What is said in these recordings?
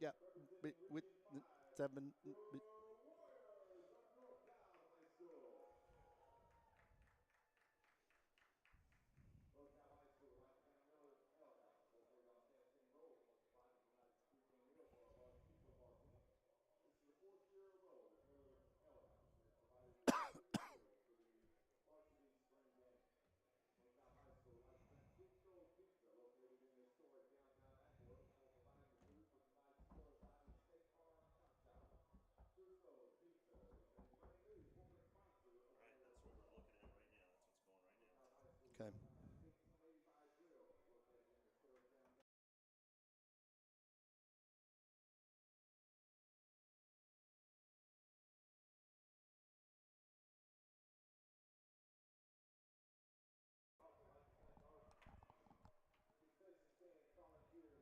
Yeah, with 7. Right,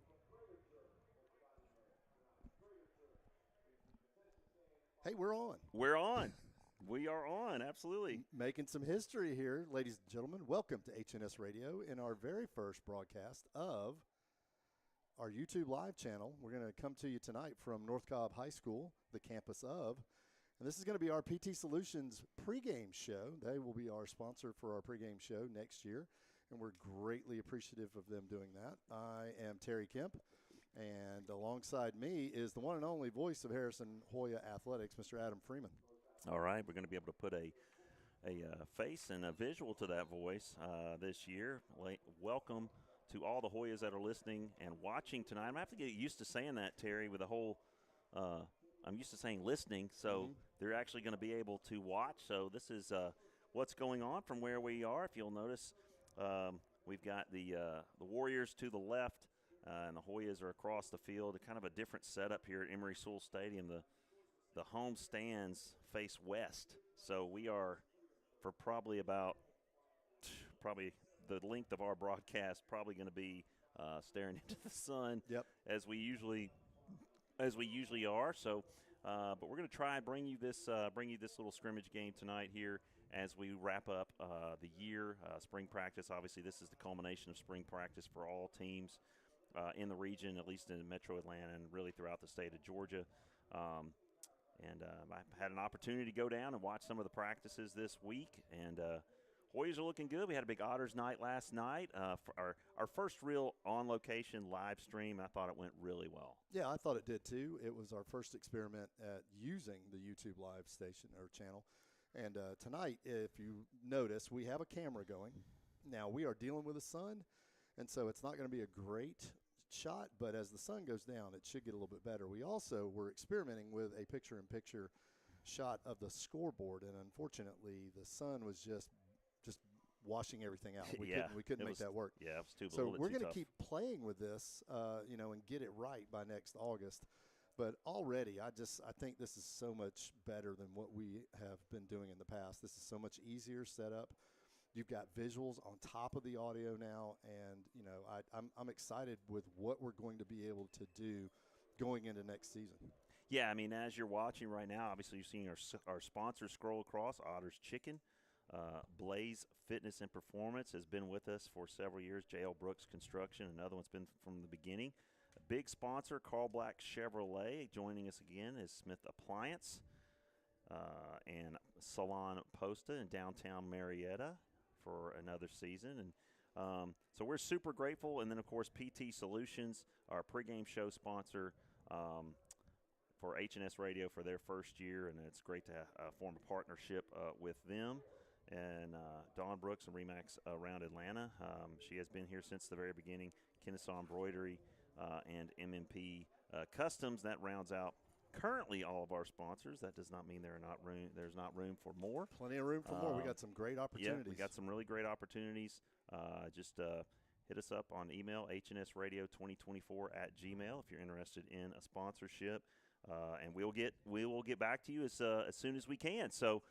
that's what we're looking at right now. That's what's going right now. Okay. Hey, we're on. We're on. We are on, absolutely. Making some history here, ladies and gentlemen. Welcome to HNS Radio in our very first broadcast of our YouTube live channel. We're going to come to you tonight from North Cobb High School, the campus of. And this is going to be our PT Solutions pregame show. They will be our sponsor for our pregame show next year, and we're greatly appreciative of them doing that. I am Terry Kemp, and alongside me is the one and only voice of Harrison Hoya Athletics, Mr. Adam Freeman. All right, we're going to be able to put a face and a visual to that voice this year. Welcome to all the Hoyas that are listening and watching tonight. I'm going to have to get used to saying that, Terry, with the whole I'm used to saying listening, so they're actually going to be able to watch. So this is what's going on from where we are. If you'll notice, we've got the Warriors to the left, and the Hoyas are across the field. Kind of a different setup here at Emory Sewell Stadium. The home stands face west, so we are for probably the length of our broadcast probably going to be staring into the sun as we usually are. So, but we're going to try and bring you this little scrimmage game tonight here as we wrap up the year. Spring practice, obviously, this is the culmination of spring practice for all teams in the region, at least in Metro Atlanta and really throughout the state of Georgia. And I had an opportunity to go down and watch some of the practices this week, and Hoyas are looking good. We had a big Otters night last night, for our first real on-location live stream. I thought it went really well. Yeah, I thought it did too. It was our first experiment at using the YouTube live station or channel. And tonight, if you notice, we have a camera going. Now, we are dealing with the sun, and so it's not going to be a great shot, but as the sun goes down, it should get a little bit better. We also were experimenting with a picture-in-picture shot of the scoreboard, and unfortunately, the sun was just washing everything out. We couldn't make that work. Yeah, it was too. So we're going to keep playing with this, and get it right by next August. But already, I think this is so much better than what we have been doing in the past. This is so much easier setup. You've got visuals on top of the audio now, and I'm excited with what we're going to be able to do going into next season. Yeah, I mean, as you're watching right now, obviously you're seeing our sponsors scroll across. Otter's Chicken, Blaze Fitness and Performance has been with us for several years. J.L. Brooks Construction, another one's been from the beginning. A big sponsor, Carl Black Chevrolet, joining us again is Smith Appliance and Salon Posta in downtown Marietta for another season. And so we're super grateful. And then, of course, PT Solutions, our pregame show sponsor for HNS Radio for their first year, and it's great to form a partnership with them. And Dawn Brooks and Remax around Atlanta. She has been here since the very beginning. Kennesaw Embroidery and MMP Customs. That rounds out currently all of our sponsors. That does not mean there's not room for more. Plenty of room for more. We got some great opportunities. Yeah, we got some really great opportunities. Just hit us up on email, hnsradio2024@gmail if you're interested in a sponsorship. And we will get back to you as soon as we can. So,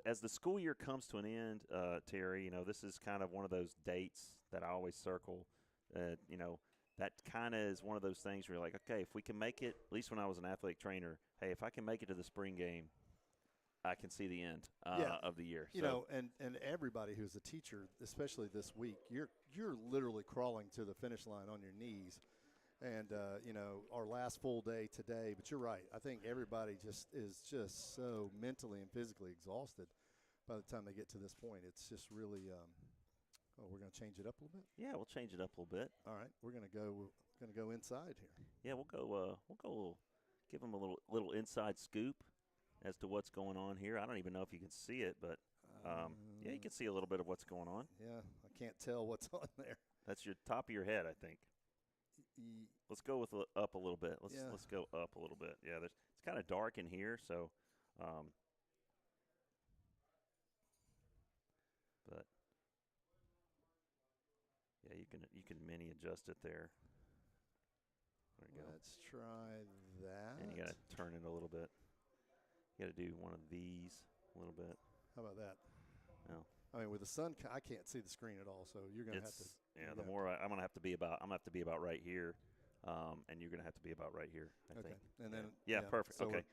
as the school year comes to an end, Terry, this is kind of one of those dates that I always circle. That kind of is one of those things where you're like, okay, if we can make it, at least when I was an athletic trainer, hey, if I can make it to the spring game, I can see the end of the year. You know, and everybody who's a teacher, especially this week, you're literally crawling to the finish line on your knees. And, you know, our last full day today. But you're right. I think everybody is just so mentally and physically exhausted by the time they get to this point. It's just really we're going to change it up a little bit? Yeah, we'll change it up a little bit. All right. We're going to go inside here. Yeah, we'll go give them a little inside scoop as to what's going on here. I don't even know if you can see it, but yeah, you can see a little bit of what's going on. Yeah, I can't tell what's on there. That's your top of your head, I think. Let's go with up a little bit. Let's go up a little bit. Yeah, it's kind of dark in here, so but yeah, you can mini adjust it there. There you go. Let's try that. And you got to turn it a little bit. You got to do one of these a little bit. How about that? No. I mean, with the sun, I can't see the screen at all, so you're going to have to. Yeah, I'm going to have to be about right here, and you're going to have to be about right here, I think. And then perfect. So okay.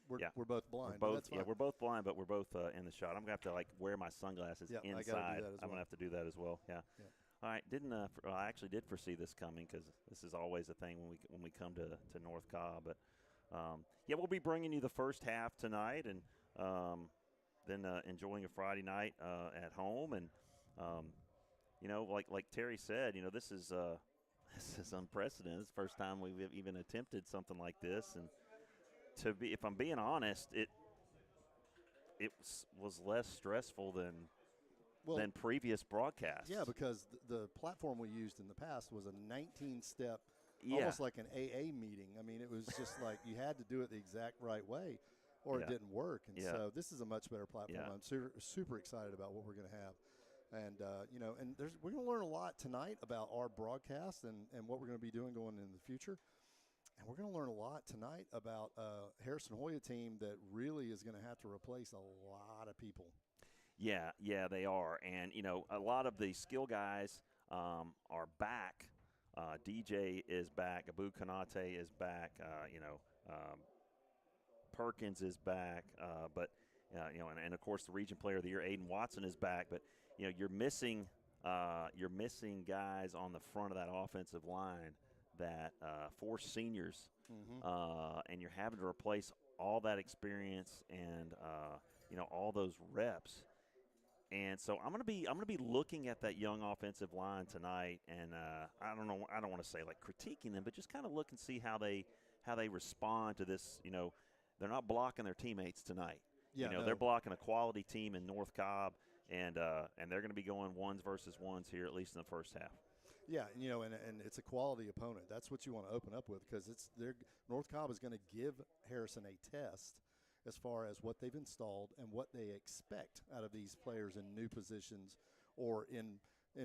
We're both blind. We're both blind, but we're both in the shot. I'm going to have to wear my sunglasses inside. I'm going to have to do that as well. Yeah. All right. I actually did foresee this coming because this is always a thing when we come to North Cobb. But yeah, we'll be bringing you the first half tonight, and then enjoying a Friday night at home. And you know, like Terry said, you know, this is unprecedented. It's the first time we've even attempted something like this. And if I'm being honest, it was less stressful than previous broadcasts. Yeah, because the platform we used in the past was a 19-step, almost like an AA meeting. I mean, it was just like you had to do it the exact right way or it didn't work. And so this is a much better platform. I'm super excited about what we're going to have. And, you know, and we're going to learn a lot tonight about our broadcast and what we're going to be doing going in the future. And we're going to learn a lot tonight about Harrison Hoya team that really is going to have to replace a lot of people. Yeah, they are. And, you know, a lot of the skill guys are back. DJ is back. Abu Kanate is back. You know, Perkins is back. But, you know, and, of course, the region player of the year, Aiden Watson, is back. But, you know, you're missing guys on the front of that offensive line that 4 seniors. And you're having to replace all that experience and, you know, all those reps. And so I'm gonna be looking at that young offensive line tonight, and I don't want to say like critiquing them, but just kind of look and see how they respond to this. You know, they're not blocking their teammates tonight. Yeah, you know, they're blocking a quality team in North Cobb, and they're going to be going ones versus ones here, at least in the first half. Yeah, you know, and it's a quality opponent. That's what you want to open up with because North Cobb is going to give Harrison a test as far as what they've installed and what they expect out of these players in new positions or in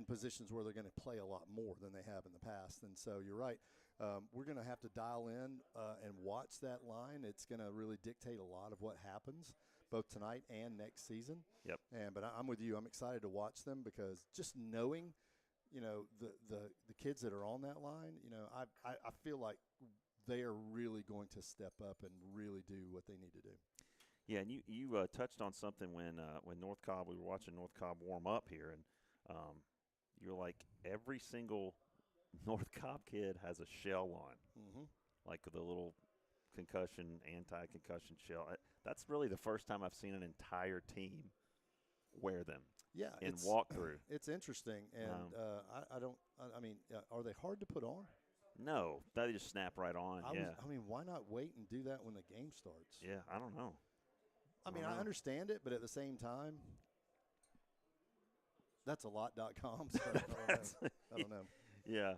positions where they're going to play a lot more than they have in the past. And so you're right. We're going to have to dial in and watch that line. It's going to really dictate a lot of what happens both tonight and next season. Yep. But I'm with you. I'm excited to watch them because just knowing, you know, the kids that are on that line, you know, I feel like they are really going to step up and really do what they need to do. Yeah, and you touched on something when North Cobb, we were watching North Cobb warm up here, and you're like, every single North Cobb kid has a shell on, like the little anti-concussion shell. That's really the first time I've seen an entire team wear them. Yeah, and walk through. It's interesting, and I mean, are they hard to put on? No, they just snap right on. I mean, why not wait and do that when the game starts? Yeah, I don't know. I understand it, but at the same time, that's a lot.com. So I don't know. Yeah,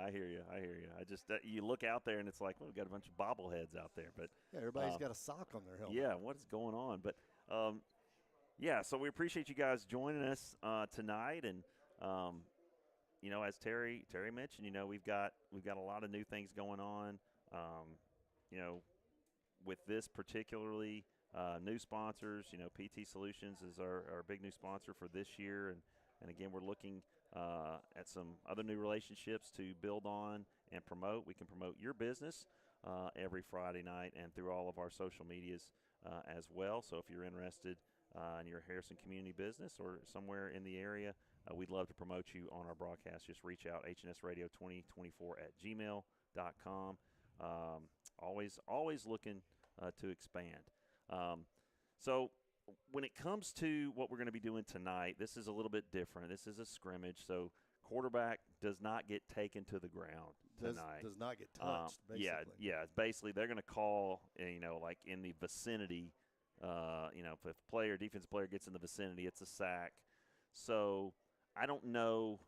I hear you. I just you look out there and it's like, well, we've got a bunch of bobbleheads out there, but yeah, everybody's got a sock on their helmet. Yeah, what is going on? But yeah, so we appreciate you guys joining us tonight, and you know, as Terry mentioned, you know, we've got a lot of new things going on. You know, with this particularly. New sponsors, you know, PT Solutions is our big new sponsor for this year, and again, we're looking at some other new relationships to build on and promote. We can promote your business every Friday night and through all of our social medias as well. So if you're interested in your Harrison community business or somewhere in the area, we'd love to promote you on our broadcast. Just reach out, hnsradio2024@gmail.com. Always looking to expand. So when it comes to what we're going to be doing tonight, this is a little bit different. This is a scrimmage, so quarterback does not get taken to the ground tonight. Does not get touched, basically. Yeah. Basically, they're going to call, like in the vicinity, if a defensive player gets in the vicinity, it's a sack. So I don't know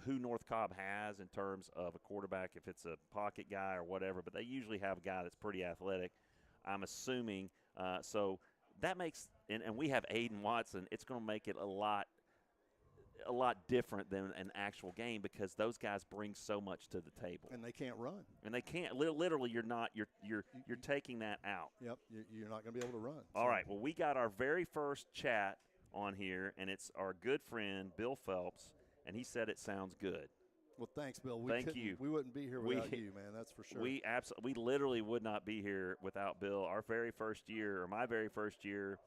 who North Cobb has in terms of a quarterback, if it's a pocket guy or whatever, but they usually have a guy that's pretty athletic, I'm assuming. So that makes – and we have Aiden Watson. It's going to make it a lot different than an actual game because those guys bring so much to the table. And they can't run. And they can't. Literally, you're taking that out. Yep, you're not going to be able to run. All right, well, we got our very first chat on here, and it's our good friend Bill Phelps, and he said it sounds good. Well, thanks, Bill. Thank you. We wouldn't be here without you, man. That's for sure. We literally would not be here without Bill. Our very first year, or my very first year,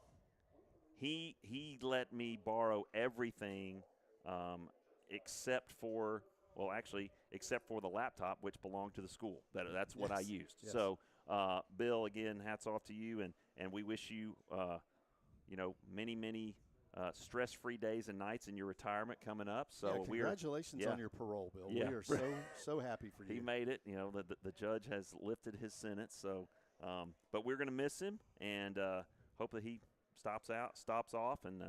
he let me borrow everything except for the laptop, which belonged to the school. That's what I used. Yes. So, Bill, again, hats off to you, and we wish you, many stress-free days and nights in your retirement coming up. So congratulations on your parole, Bill. Yeah. We are so happy for you. He made it. The judge has lifted his sentence. So, but we're going to miss him, and hope that he stops off, and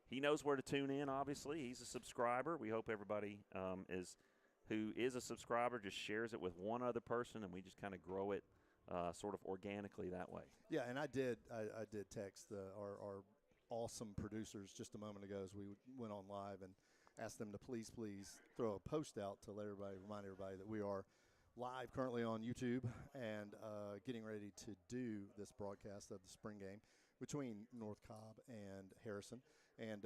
he knows where to tune in. Obviously, he's a subscriber. We hope everybody who is a subscriber just shares it with one other person, and we just kind of grow it sort of organically that way. Yeah, and I did text our awesome producers just a moment ago as we went on live and asked them to please throw a post out to remind everybody that we are live currently on YouTube and getting ready to do this broadcast of the spring game between North Cobb and Harrison. And,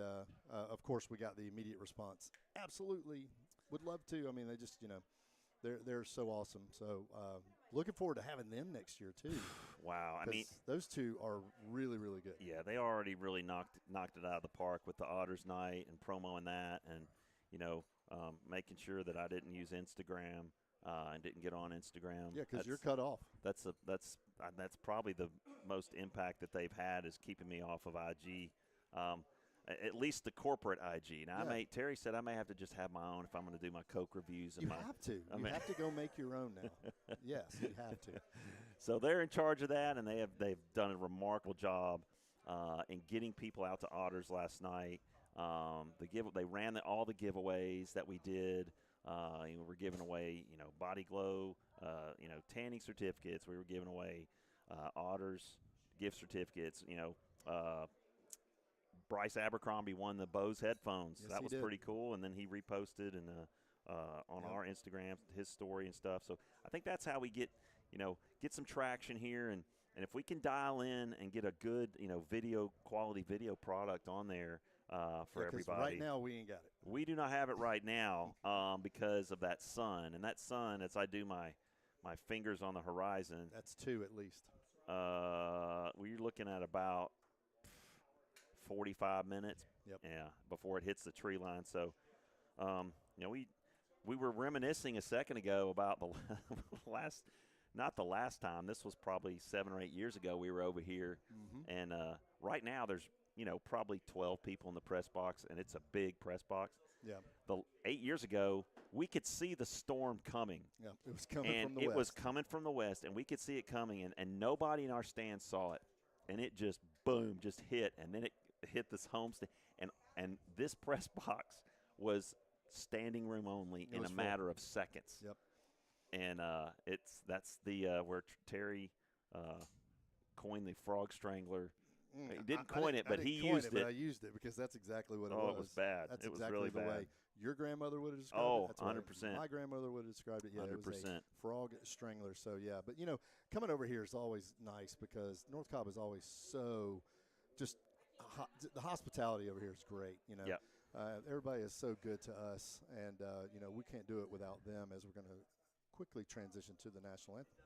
of course, we got the immediate response. Absolutely. Would love to. I mean, they just, they're so awesome. So looking forward to having them next year, too. Wow. I mean, those two are really, really good. Yeah, they already really knocked it out of the park with the Otters Night and promoing that and, making sure that I didn't use Instagram and didn't get on Instagram. Yeah, because you're cut off. That's probably the most impact that they've had is keeping me off of IG. At least the corporate IG. Now, Terry said I may have to just have my own if I'm going to do my Coke reviews. You have to. You have to go make your own now. Yes, you have to. So they're in charge of that, and they've done a remarkable job in getting people out to Otters last night. They ran all the giveaways that we did. We're giving away, body glow, tanning certificates. We were giving away Otters gift certificates. Bryce Abercrombie won the Bose headphones. Yes, that was pretty cool, and then he reposted and on our Instagram his story and stuff. So I think that's how we get some traction here, and if we can dial in and get a good quality video product on there for everybody. Right now we ain't got it. We do not have it right now because of that sun, and that sun, as I do my fingers on the horizon. That's 2 at least. We're looking at about 45 minutes. Yep. Yeah, before it hits the tree line. So, we were reminiscing a second ago about the not the last time. This was probably 7 or 8 years ago. We were over here, and right now there's probably 12 people in the press box, and it's a big press box. Yeah. 8 years ago, we could see the storm coming. Yeah, it was coming from the west. It was coming from the west, and we could see it coming, and nobody in our stand saw it. And it just, boom, just hit, and then it hit this homestand. And this press box was standing room only in a matter of seconds. Yep. And that's where Terry coined the frog strangler. He didn't coin it, but he used it. But I used it because that's exactly what it was. Oh, it was bad. That's it was exactly really the bad. way your grandmother would have described it. Oh, That's 100%. My grandmother would have described it. Yeah, 100%. It was a frog strangler. So, yeah. But, coming over here is always nice because North Cobb is always so just the hospitality over here is great. Yep. Everybody is so good to us, and we can't do it without them. As we're going to quickly transition to the national anthem.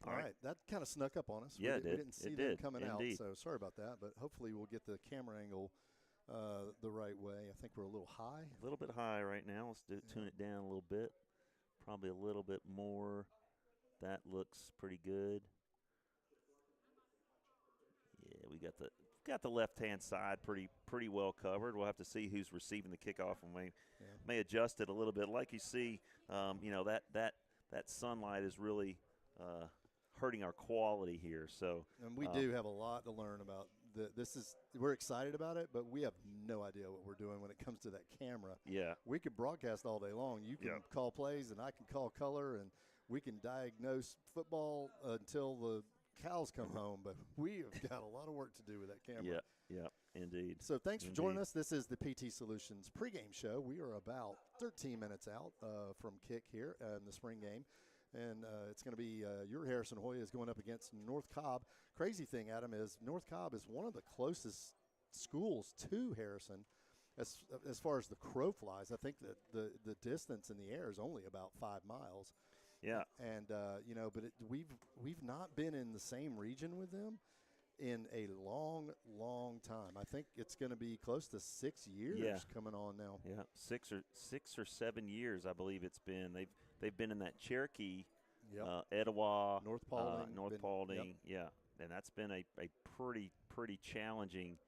All right, that kind of snuck up on us. Yeah, we didn't see it them did. coming Indeed. out, so sorry about that. But hopefully we'll get the camera angle the right way. I think we're a little high. A little bit high right now. Let's tune it down a little bit. Probably a little bit more. That looks pretty good. Yeah, we got the left-hand side pretty well covered. We'll have to see who's receiving the kickoff, and may adjust it a little bit. Like you see, that sunlight is really hurting our quality here. So, and we do have a lot to learn about. We're excited about it, but we have no idea what we're doing when it comes to that camera. Yeah, we could broadcast all day long. You can call plays, and I can call color, and we can diagnose football until the cows come home. But we have got a lot of work to do with that camera. Yeah, indeed. So thanks for joining us. This is the PT Solutions pregame show. We are about 13 minutes out from kick here in the spring game. And it's going to be your Harrison Hoyas going up against North Cobb. Crazy thing, Adam, is North Cobb is one of the closest schools to Harrison as far as the crow flies. I think that the distance in the air is only about 5 miles. Yeah. And, but we've not been in the same region with them in a long, long time. I think it's going to be close to 6 years coming on now. Yeah, 6 or 7 years, I believe it's been. They've been in that Cherokee, Etowah, North Paulding, Paulding, and that's been a pretty challenging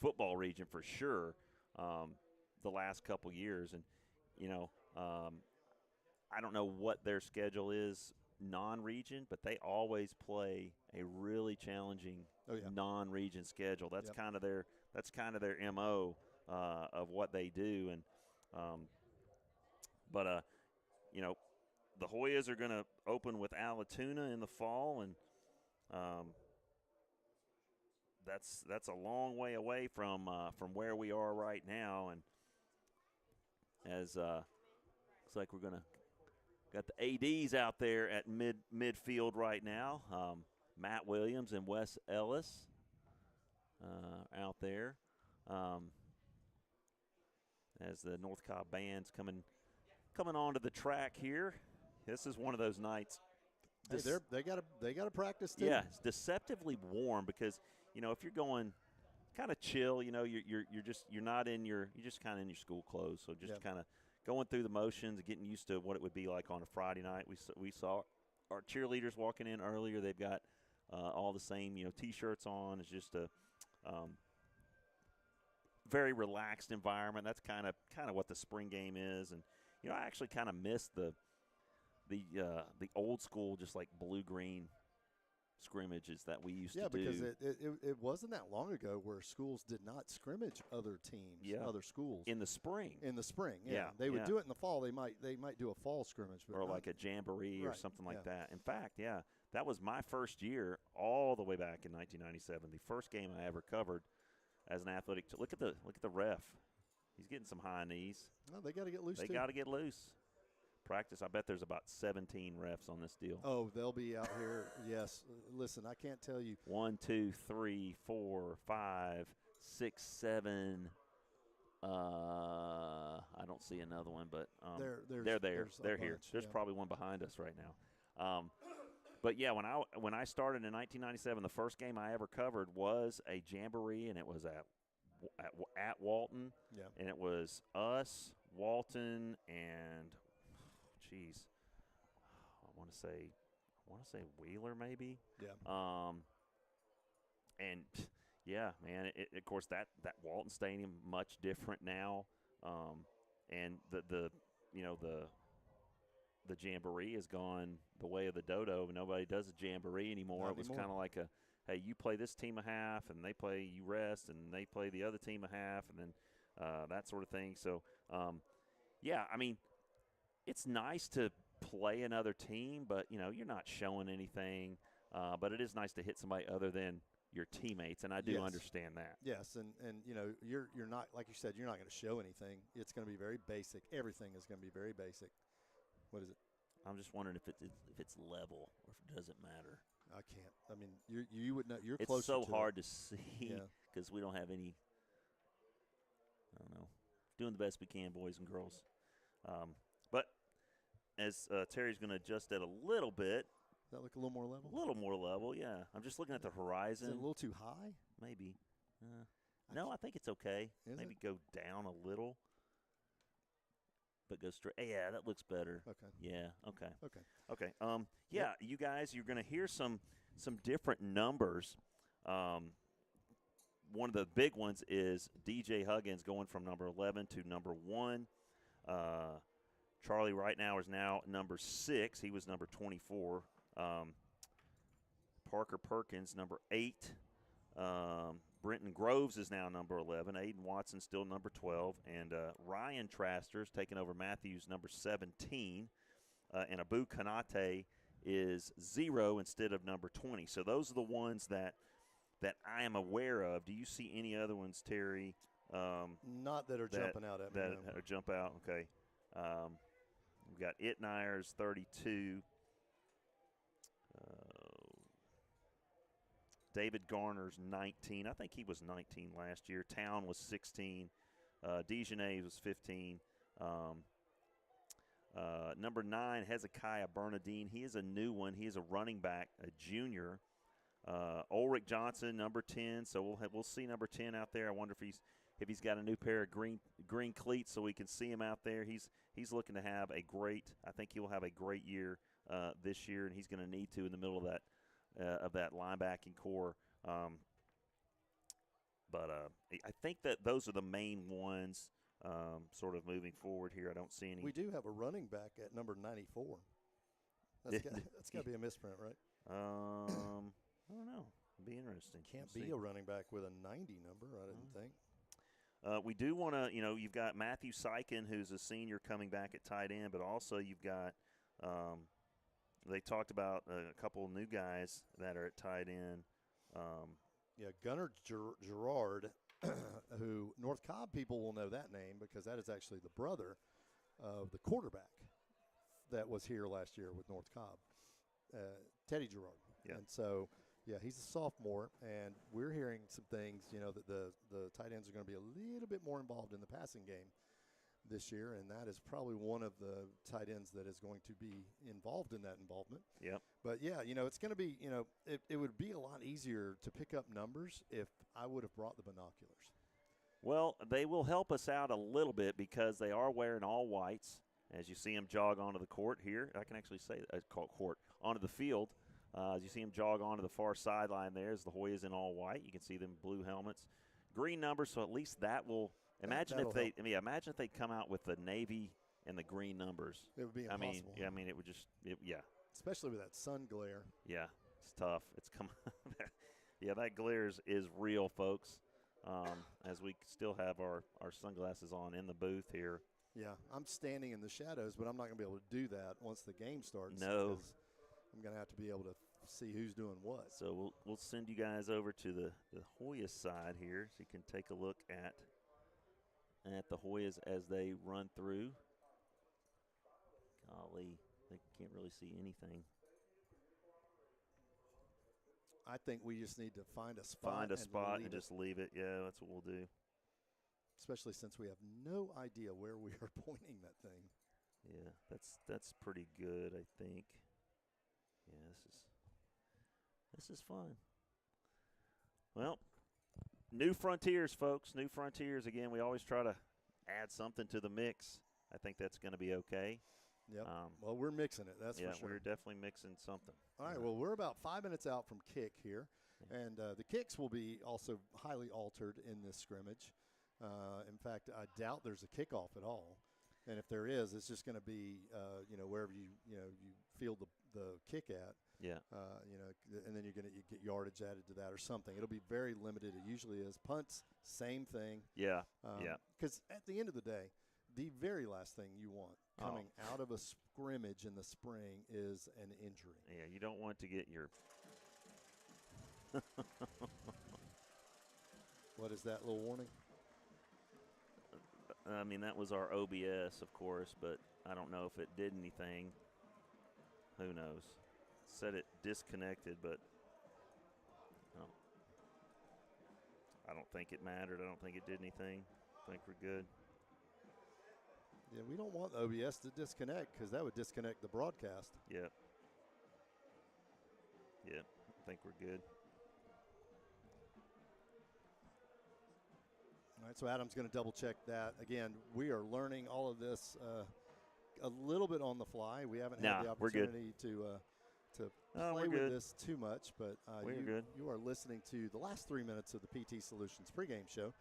football region for sure. The last couple years, and I don't know what their schedule is non-region, but they always play a really challenging non-region schedule. That's kind of their MO of what they do, and the Hoyas are going to open with Allatoona in the fall, and that's a long way away from where we are right now, and as looks like we're going to got the ADs out there at midfield right now. Matt Williams and Wes Ellis out there as the North Cobb band's coming onto the track here. This is one of those nights. Hey, they got to practice too. Yeah, it's deceptively warm because if you're going kind of chill, you're just kind of in your school clothes, so just kind of going through the motions, getting used to what it would be like on a Friday night. We saw our cheerleaders walking in earlier. They've got all the same, T-shirts on. It's just a very relaxed environment. That's kind of what the spring game is. And I actually kind of miss the old school, just like blue-green scrimmages that we used to do. Yeah, because it wasn't that long ago where schools did not scrimmage other teams, other schools. In the spring. They would do it in the fall. They might do a fall scrimmage. But or like a jamboree or something like that. In fact, that was my first year all the way back in 1997. The first game I ever covered as an athletic. Look at the ref. He's getting some high knees. Well, they got to get loose. They got to get loose. Practice. I bet there's about 17 refs on this deal. Oh, they'll be out here. Yes. Listen, I can't tell you. 1, 2, 3, 4, 5, 6, 7, I don't see another one, but They're there. They're here. bunch, There's yeah. probably one behind us right now. But yeah, when I started in 1997, the first game I ever covered was a jamboree, and it was at Walton, Yeah. and it was us, Walton, and I want to say Wheeler maybe. Yeah. And yeah, man, of course that Walton Stadium much different now, and the jamboree has gone the way of the dodo. Nobody does a jamboree anymore. Not It was anymore. kind of like hey, you play this team a half, and they play, you rest, and they play the other team a half, and then that sort of thing. So, yeah, I mean, it's nice to play another team, but, you're not showing anything. But it is nice to hit somebody other than your teammates, and I do Yes. understand that. Yes, and you're not, like you said, you're not going to show anything. It's going to be very basic. Everything is going to be very basic. What is it? I'm just wondering if it's level or if it doesn't matter. I can't. I mean, you would know. You're It's closer so to hard it. to see Yeah. because we don't have any. I don't know. Doing the best we can, boys and girls. But as Terry's going to adjust that a little bit. Does that look a little more level? A little more level, yeah. I'm just looking at the horizon. Is it a little too high? Maybe. No, I think it's okay. Is Maybe it? go down a little. But go straight. Yeah, that looks better. Okay. Yeah. Okay. Okay. Yeah, you guys, you're going to hear some different numbers. One of the big ones is DJ Huggins going from number 11 to number 1. Charlie right now is now number 6. He was number 24. Parker Perkins, number 8. Brenton Groves is now number 11. Aiden Watson still number 12. And Ryan Traster's taking over Matthews, number 17. And Abu Kanate is 0 instead of number 20. So those are the ones that I am aware of. Do you see any other ones, Terry? Not that are jumping out at me. That No. jump out, okay. We've got Itnier's 32. David Garner's 19. I think he was 19 last year. Town was 16. Dejanay was 15. Number 9, Hezekiah Bernadine. He is a new one. He is a running back, a junior. Ulrich Johnson, number 10. So we'll see number 10 out there. I wonder if he's got a new pair of green cleats so we can see him out there. He's looking to have a great. I think he'll have a great year this year, and he's going to need to in the middle of that linebacking core. But I think that those are the main ones sort of moving forward here. I don't see any. We do have a running back at number 94. That's got to be a misprint, right? I don't know. It'd be interesting. Can't We'll be see. a running back with a 90 number, I didn't think. We do want to, you've got Matthew Sykin, who's a senior coming back at tight end, but also you've got they talked about a couple of new guys that are at tight end. Yeah, Gunnar Gerard, who North Cobb people will know that name because that is actually the brother of the quarterback that was here last year with North Cobb, Teddy Gerard. Yeah. And so, yeah, he's a sophomore, and we're hearing some things, that the tight ends are going to be a little bit more involved in the passing game this year, and that is probably one of the tight ends that is going to be involved in that involvement. Yep. But, yeah, it's going to be, it would be a lot easier to pick up numbers if I would have brought the binoculars. Well, they will help us out a little bit because they are wearing all whites. As you see them jog onto the court here, I can actually say court, onto the field. As you see them jog onto the far sideline there is the Hoyas in all white. You can see them blue helmets, green numbers, so at least that will – imagine if they come out with the navy and the green numbers. It would be impossible. It would just Especially with that sun glare. Yeah, it's tough. It's come. Yeah, that glare is real, folks. As we still have our sunglasses on in the booth here. Yeah, I'm standing in the shadows, but I'm not going to be able to do that once the game starts. No. Because I'm going to have to be able to see who's doing what. So we'll send you guys over to the Hoyas side here so you can take a look at the Hoyas as they run through. Golly, they can't really see anything. I think we just need to find a spot. And just leave it. Yeah, that's what we'll do. especially since we have no idea where we are pointing that thing. Yeah, that's pretty good, I think. Yeah, this is fun. Well, new frontiers, folks. New frontiers. Again, we always try to add something to the mix. I think that's going to be okay. Yep. Well, we're mixing it. That's for sure. Yeah, we're definitely mixing something. All right. Well, we're about 5 minutes out from kick here, and the kicks will be also highly altered in this scrimmage. In fact, I doubt there's a kickoff at all, and if there is, it's just going to be wherever you field the kick at. Yeah. And then you're going to get yardage added to that or something. It'll be very limited. It usually is. Punts, same thing. Yeah. Because at the end of the day, the very last thing you want coming out of a scrimmage in the spring is an injury. Yeah, you don't want to get your What is that little warning? I mean, that was our OBS, of course, but I don't know if it did anything. Who knows? Said it disconnected, but I don't think it mattered. I don't think it did anything. I think we're good. Yeah, we don't want OBS to disconnect because that would disconnect the broadcast. Yep. Yep, I think we're good. All right, so Adam's going to double check that. Again, we are learning all of this a little bit on the fly. We haven't had the opportunity to play with this too much, but you are listening to the last 3 minutes of the PT Solutions pregame show,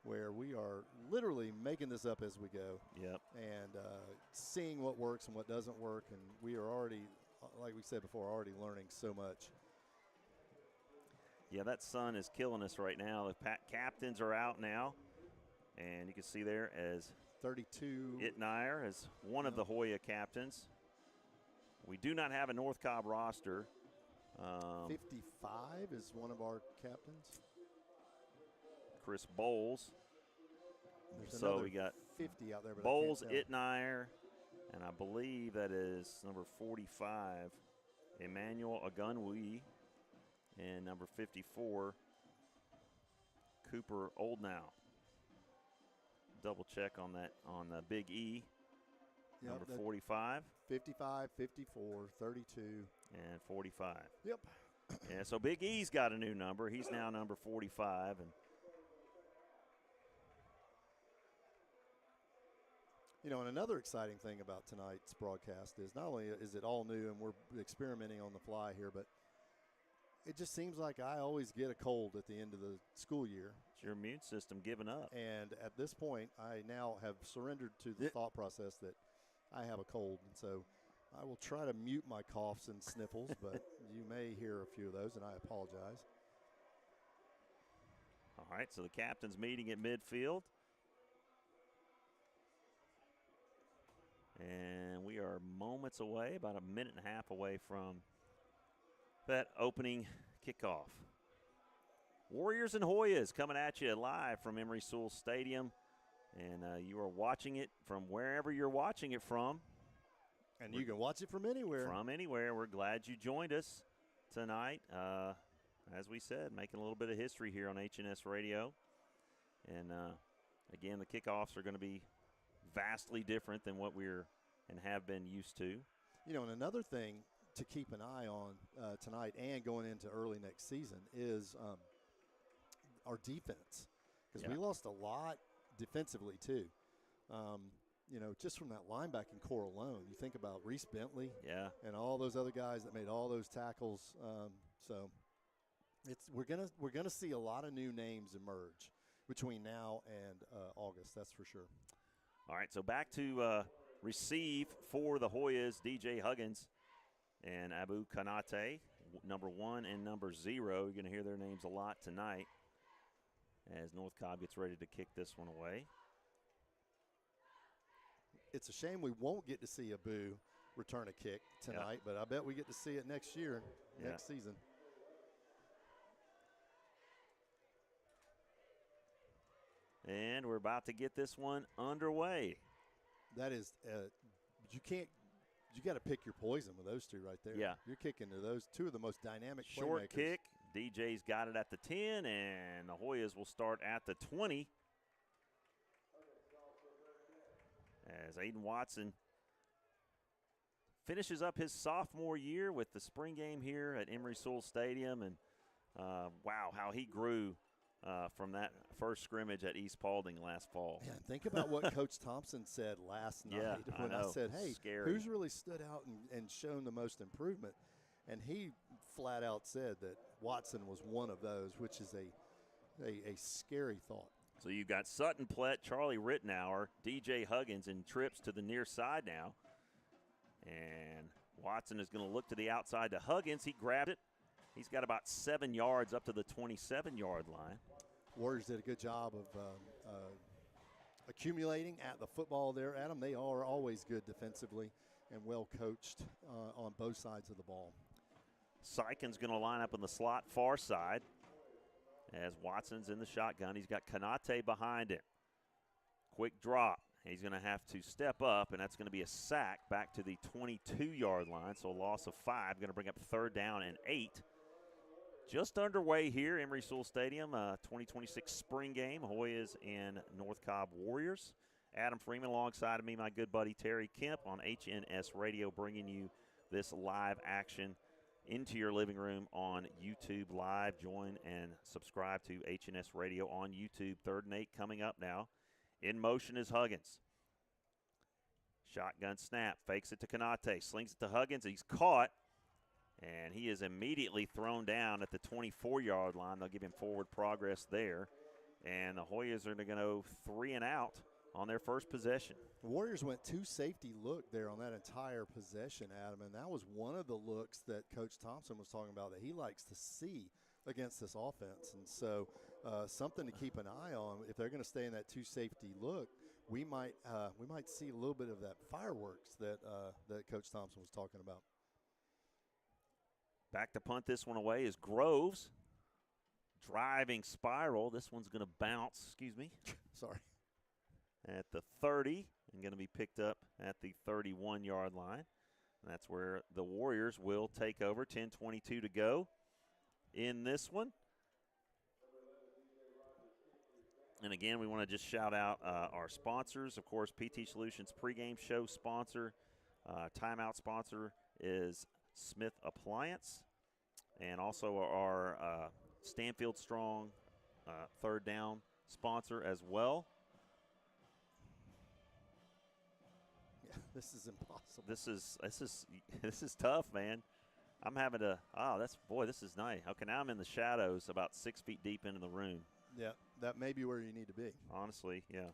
where we are literally making this up as we go. Yep. And seeing what works and what doesn't work, and we are already, like we said before, already learning so much. Yeah, that sun is killing us right now. The captains are out now, and you can see there as 32 Itnayer as one of the Hoya captains. We do not have a North Cobb roster. 55 is one of our captains. Chris Bowles. There's so we got 50 out there. But Bowles, Itnayer, and I believe that is number 45, Emmanuel Agunwi, and number 54, Cooper Oldnow. Double check on that on the Big E. Yep, number 45. 55, 54, 32. And 45. Yep. Yeah, so Big E's got a new number. He's now number 45. And another exciting thing about tonight's broadcast is not only is it all new and we're experimenting on the fly here, but it just seems like I always get a cold at the end of the school year. It's your immune system giving up. And at this point, I now have surrendered to the thought process that I have a cold. And so I will try to mute my coughs and sniffles, but you may hear a few of those, and I apologize. All right, so the captain's meeting at midfield. And we are moments away, about a minute and a half away from that opening kickoff. Warriors and Hoyas coming at you live from Emory Sewell Stadium. And you are watching it from wherever you're watching it from. And you can watch it from anywhere. From anywhere. We're glad you joined us tonight. As we said, making a little bit of history here on HNS Radio. And, again, the kickoffs are going to be vastly different than what we're and have been used to. And another thing to keep an eye on tonight and going into early next season is our defense. Because we lost a lot defensively too. Just from that linebacking core alone, you think about Reese Bentley and all those other guys that made all those tackles. So we're gonna see a lot of new names emerge between now and August. That's for sure. All right, so back to receive for the Hoyas, DJ Huggins and Abu Kanate, number 1 and number 0. You're going to hear their names a lot tonight as North Cobb gets ready to kick this one away. It's a shame we won't get to see Abu return a kick tonight, but I bet we get to see it next year, next season. And we're about to get this one underway. That is, you got to pick your poison with those two right there. Yeah. You're kicking to those two of the most dynamic Short playmakers. kick. DJ's got it at the 10, and the Hoyas will start at the 20. as Aiden Watson finishes up his sophomore year with the spring game here at Emory Sewell Stadium. And, wow, how he grew from that first scrimmage at East Paulding last fall. Yeah, think about what Coach Thompson said last night when I said, hey, Scary. Who's really stood out and shown the most improvement? And he flat out said that Watson was one of those, which is a scary thought. So you've got Sutton Plett, Charlie Rittenauer, DJ Huggins, and trips to the near side now. And Watson is going to look to the outside to Huggins. He grabbed it. He's got about 7 yards up to the 27-yard line. Warriors did a good job of accumulating at the football there, Adam. They are always good defensively and well coached on both sides of the ball. Sykin's going to line up in the slot far side as Watson's in the shotgun. He's got Kanate behind him. Quick drop. He's going to have to step up, and that's going to be a sack back to the 22-yard line, so a loss of 5. Going to bring up 3rd down and 8. Just underway here, Emory Sewell Stadium, 2026 spring game, Hoyas and North Cobb Warriors. Adam Freeman alongside of me, my good buddy Terry Kemp on HNS Radio, bringing you this live action into your living room on YouTube Live. Join and subscribe to HNS Radio on YouTube. 3rd and 8 coming up now. In motion is Huggins. Shotgun snap, fakes it to Kanate, slings it to Huggins. He's caught, and he is immediately thrown down at the 24-yard line. They'll give him forward progress there. And the Hoyas are going to go 3 and out on their first possession. The Warriors went 2 safety look there on that entire possession, Adam, and that was one of the looks that Coach Thompson was talking about that he likes to see against this offense. And so something to keep an eye on. If they're going to stay in that 2 safety look, we might see a little bit of that fireworks that Coach Thompson was talking about. Back to punt this one away is Groves. Driving spiral. This one's going to bounce, Sorry. At the 30 and going to be picked up at the 31-yard line. And that's where the Warriors will take over. 10:22 to go in this one. And again, we want to just shout out our sponsors. Of course, PT Solutions pregame show sponsor, timeout sponsor is Smith Appliance, and also our Stanfield Strong 3rd down sponsor as well. Yeah, this is impossible. This is tough, man. I'm having to. This is nice. Okay, now I'm in the shadows, about 6 feet deep into the room. Yeah, that may be where you need to be. Honestly, yeah.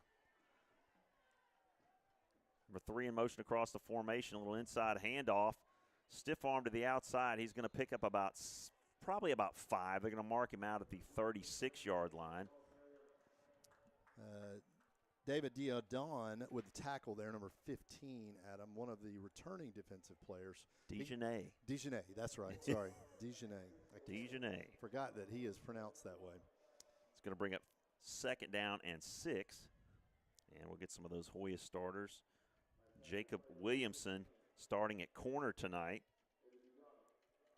Number 3 in motion across the formation, a little inside handoff. Stiff arm to the outside. He's going to pick up probably about 5. They're going to mark him out at the 36-yard line. David Diodon with the tackle there, number 15, Adam, one of the returning defensive players. Dejanay, that's right. Sorry, Dejanay. Dejanay. Forgot that he is pronounced that way. It's going to bring up 2nd down and 6. And we'll get some of those Hoya starters. Jacob Williamson starting at corner tonight.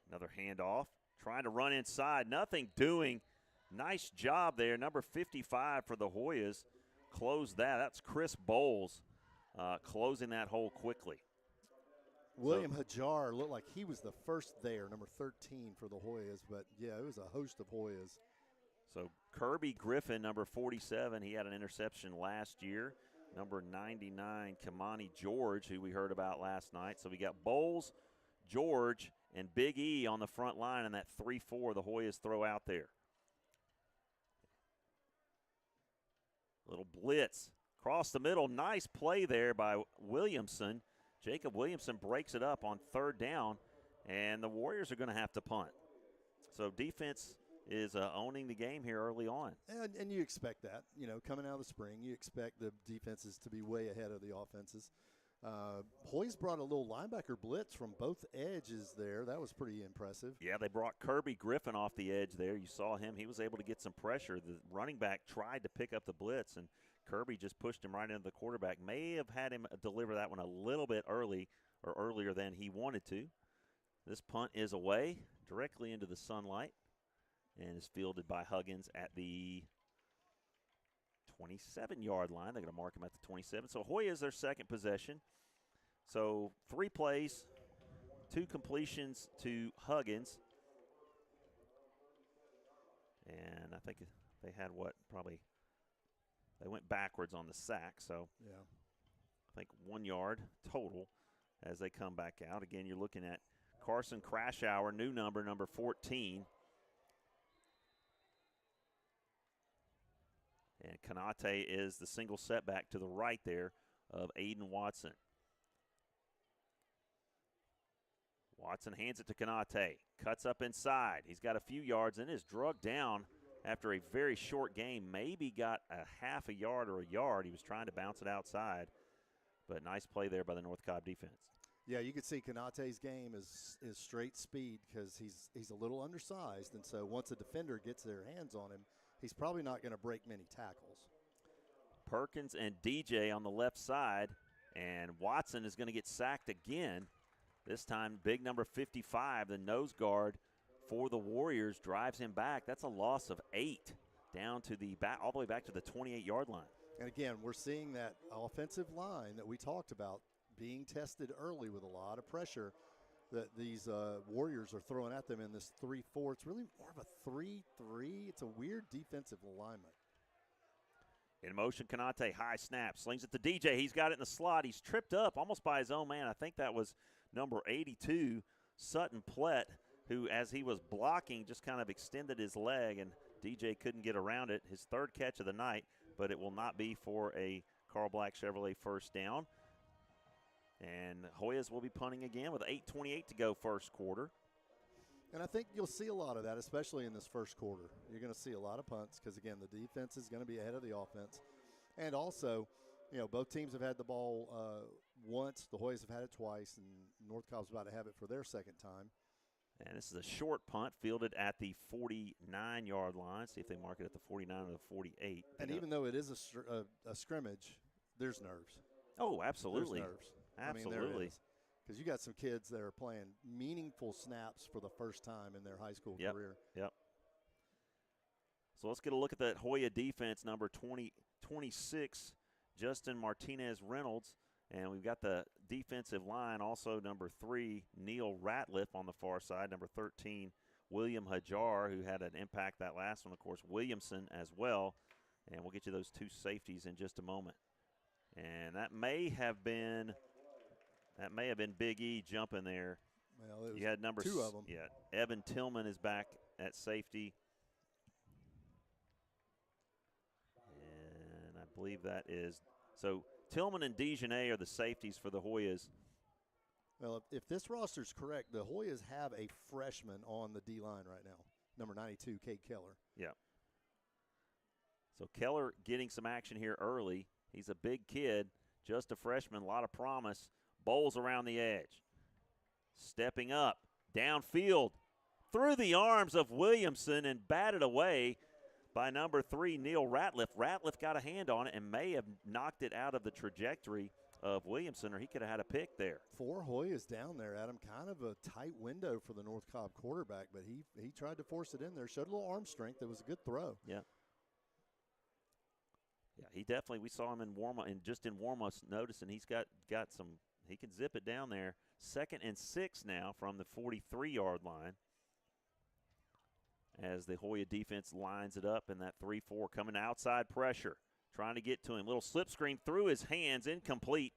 Another handoff. Trying to run inside. Nothing doing. Nice job there. Number 55 for the Hoyas. Close that. That's Chris Bowles closing that hole quickly. William Hajar looked like he was the first there, number 13 for the Hoyas. But, yeah, it was a host of Hoyas. So Kirby Griffin, number 47, he had an interception last year. Number 99, Kamani George, who we heard about last night. So we got Bowles, George, and Big E on the front line, and that 3-4 the Hoyas throw out there. Little blitz across the middle. Nice play there by Williamson. Jacob Williamson breaks it up on 3rd down, and the Warriors are going to have to punt. So defense is owning the game here early on. And you expect that. Coming out of the spring, you expect the defenses to be way ahead of the offenses. Hoyes brought a little linebacker blitz from both edges there. That was pretty impressive. Yeah, they brought Kirby Griffin off the edge there. You saw him. He was able to get some pressure. The running back tried to pick up the blitz, and Kirby just pushed him right into the quarterback. May have had him deliver that one a little bit early or earlier than he wanted to. This punt is away directly into the sunlight and is fielded by Huggins at the 27-yard line. They're going to mark him at the 27. So Hoya is their second possession. So 3 plays, 2 completions to Huggins. And I think they had they went backwards on the sack. So yeah, I think 1 yard total as they come back out. Again, you're looking at Carson Crashauer, new number 14. And Kanate is the single setback to the right there of Aiden Watson. Watson hands it to Kanate, cuts up inside. He's got a few yards and is drugged down after a very short game. Maybe got a half a yard or a yard. He was trying to bounce it outside, but nice play there by the North Cobb defense. Yeah, you could see Kanate's game is straight speed because he's a little undersized, and so once a defender gets their hands on him, he's probably not going to break many tackles. Perkins and DJ on the left side, and Watson is going to get sacked again. This time, big number 55, the nose guard for the Warriors, drives him back. That's a loss of 8 down to the back, all the way back to the 28-yard line. And again, we're seeing that offensive line that we talked about being tested early with a lot of pressure that these Warriors are throwing at them in this 3-4. It's really more of a 3-3. It's a weird defensive alignment. In motion, Kanate, high snap, slings it to DJ. He's got it in the slot. He's tripped up almost by his own man. I think that was number 82, Sutton Plett, who, as he was blocking, just kind of extended his leg, and DJ couldn't get around it. His third catch of the night, but it will not be for a Carl Black Chevrolet first down. And Hoyas will be punting again with 8:28 to go first quarter. And I think you'll see a lot of that, especially in this first quarter. You're going to see a lot of punts because, again, the defense is going to be ahead of the offense. And also, both teams have had the ball once. The Hoyas have had it twice, and North Cobb's about to have it for their second time. And this is a short punt fielded at the 49-yard line. See if they mark it at the 49 or the 48. And even though it is a scrimmage, there's nerves. Oh, absolutely. There's nerves. Absolutely. Because you got some kids that are playing meaningful snaps for the first time in their high school career. Yep. So let's get a look at that Hoya defense, number 26, Justin Martinez-Reynolds. And we've got the defensive line, also number 3, Neil Ratliff on the far side, number 13, William Hajar, who had an impact that last one, of course, Williamson as well. And we'll get you those 2 safeties in just a moment. And that may have been Big E jumping there. Well, it was you had number 2 of them. Yeah, Evan Tillman is back at safety. And I believe that is – so Tillman and Dejanay are the safeties for the Hoyas. Well, if this roster's correct, the Hoyas have a freshman on the D-line right now, number 92, Cade Keller. Yeah. So Keller getting some action here early. He's a big kid, just a freshman, a lot of promise. Bowles around the edge. Stepping up, downfield, through the arms of Williamson and batted away by number 3, Neil Ratliff. Ratliff got a hand on it and may have knocked it out of the trajectory of Williamson, or he could have had a pick there. 4 Hoyas down there, Adam. Kind of a tight window for the North Cobb quarterback, but he tried to force it in there. Showed a little arm strength. It was a good throw. Yeah. Yeah, he definitely, we saw him in warm-up, and just in warm-ups noticing he's got some, he can zip it down there. 2nd and 6 now from the 43-yard line as the Hoya defense lines it up in that 3-4, coming outside pressure, trying to get to him. Little slip screen through his hands, incomplete.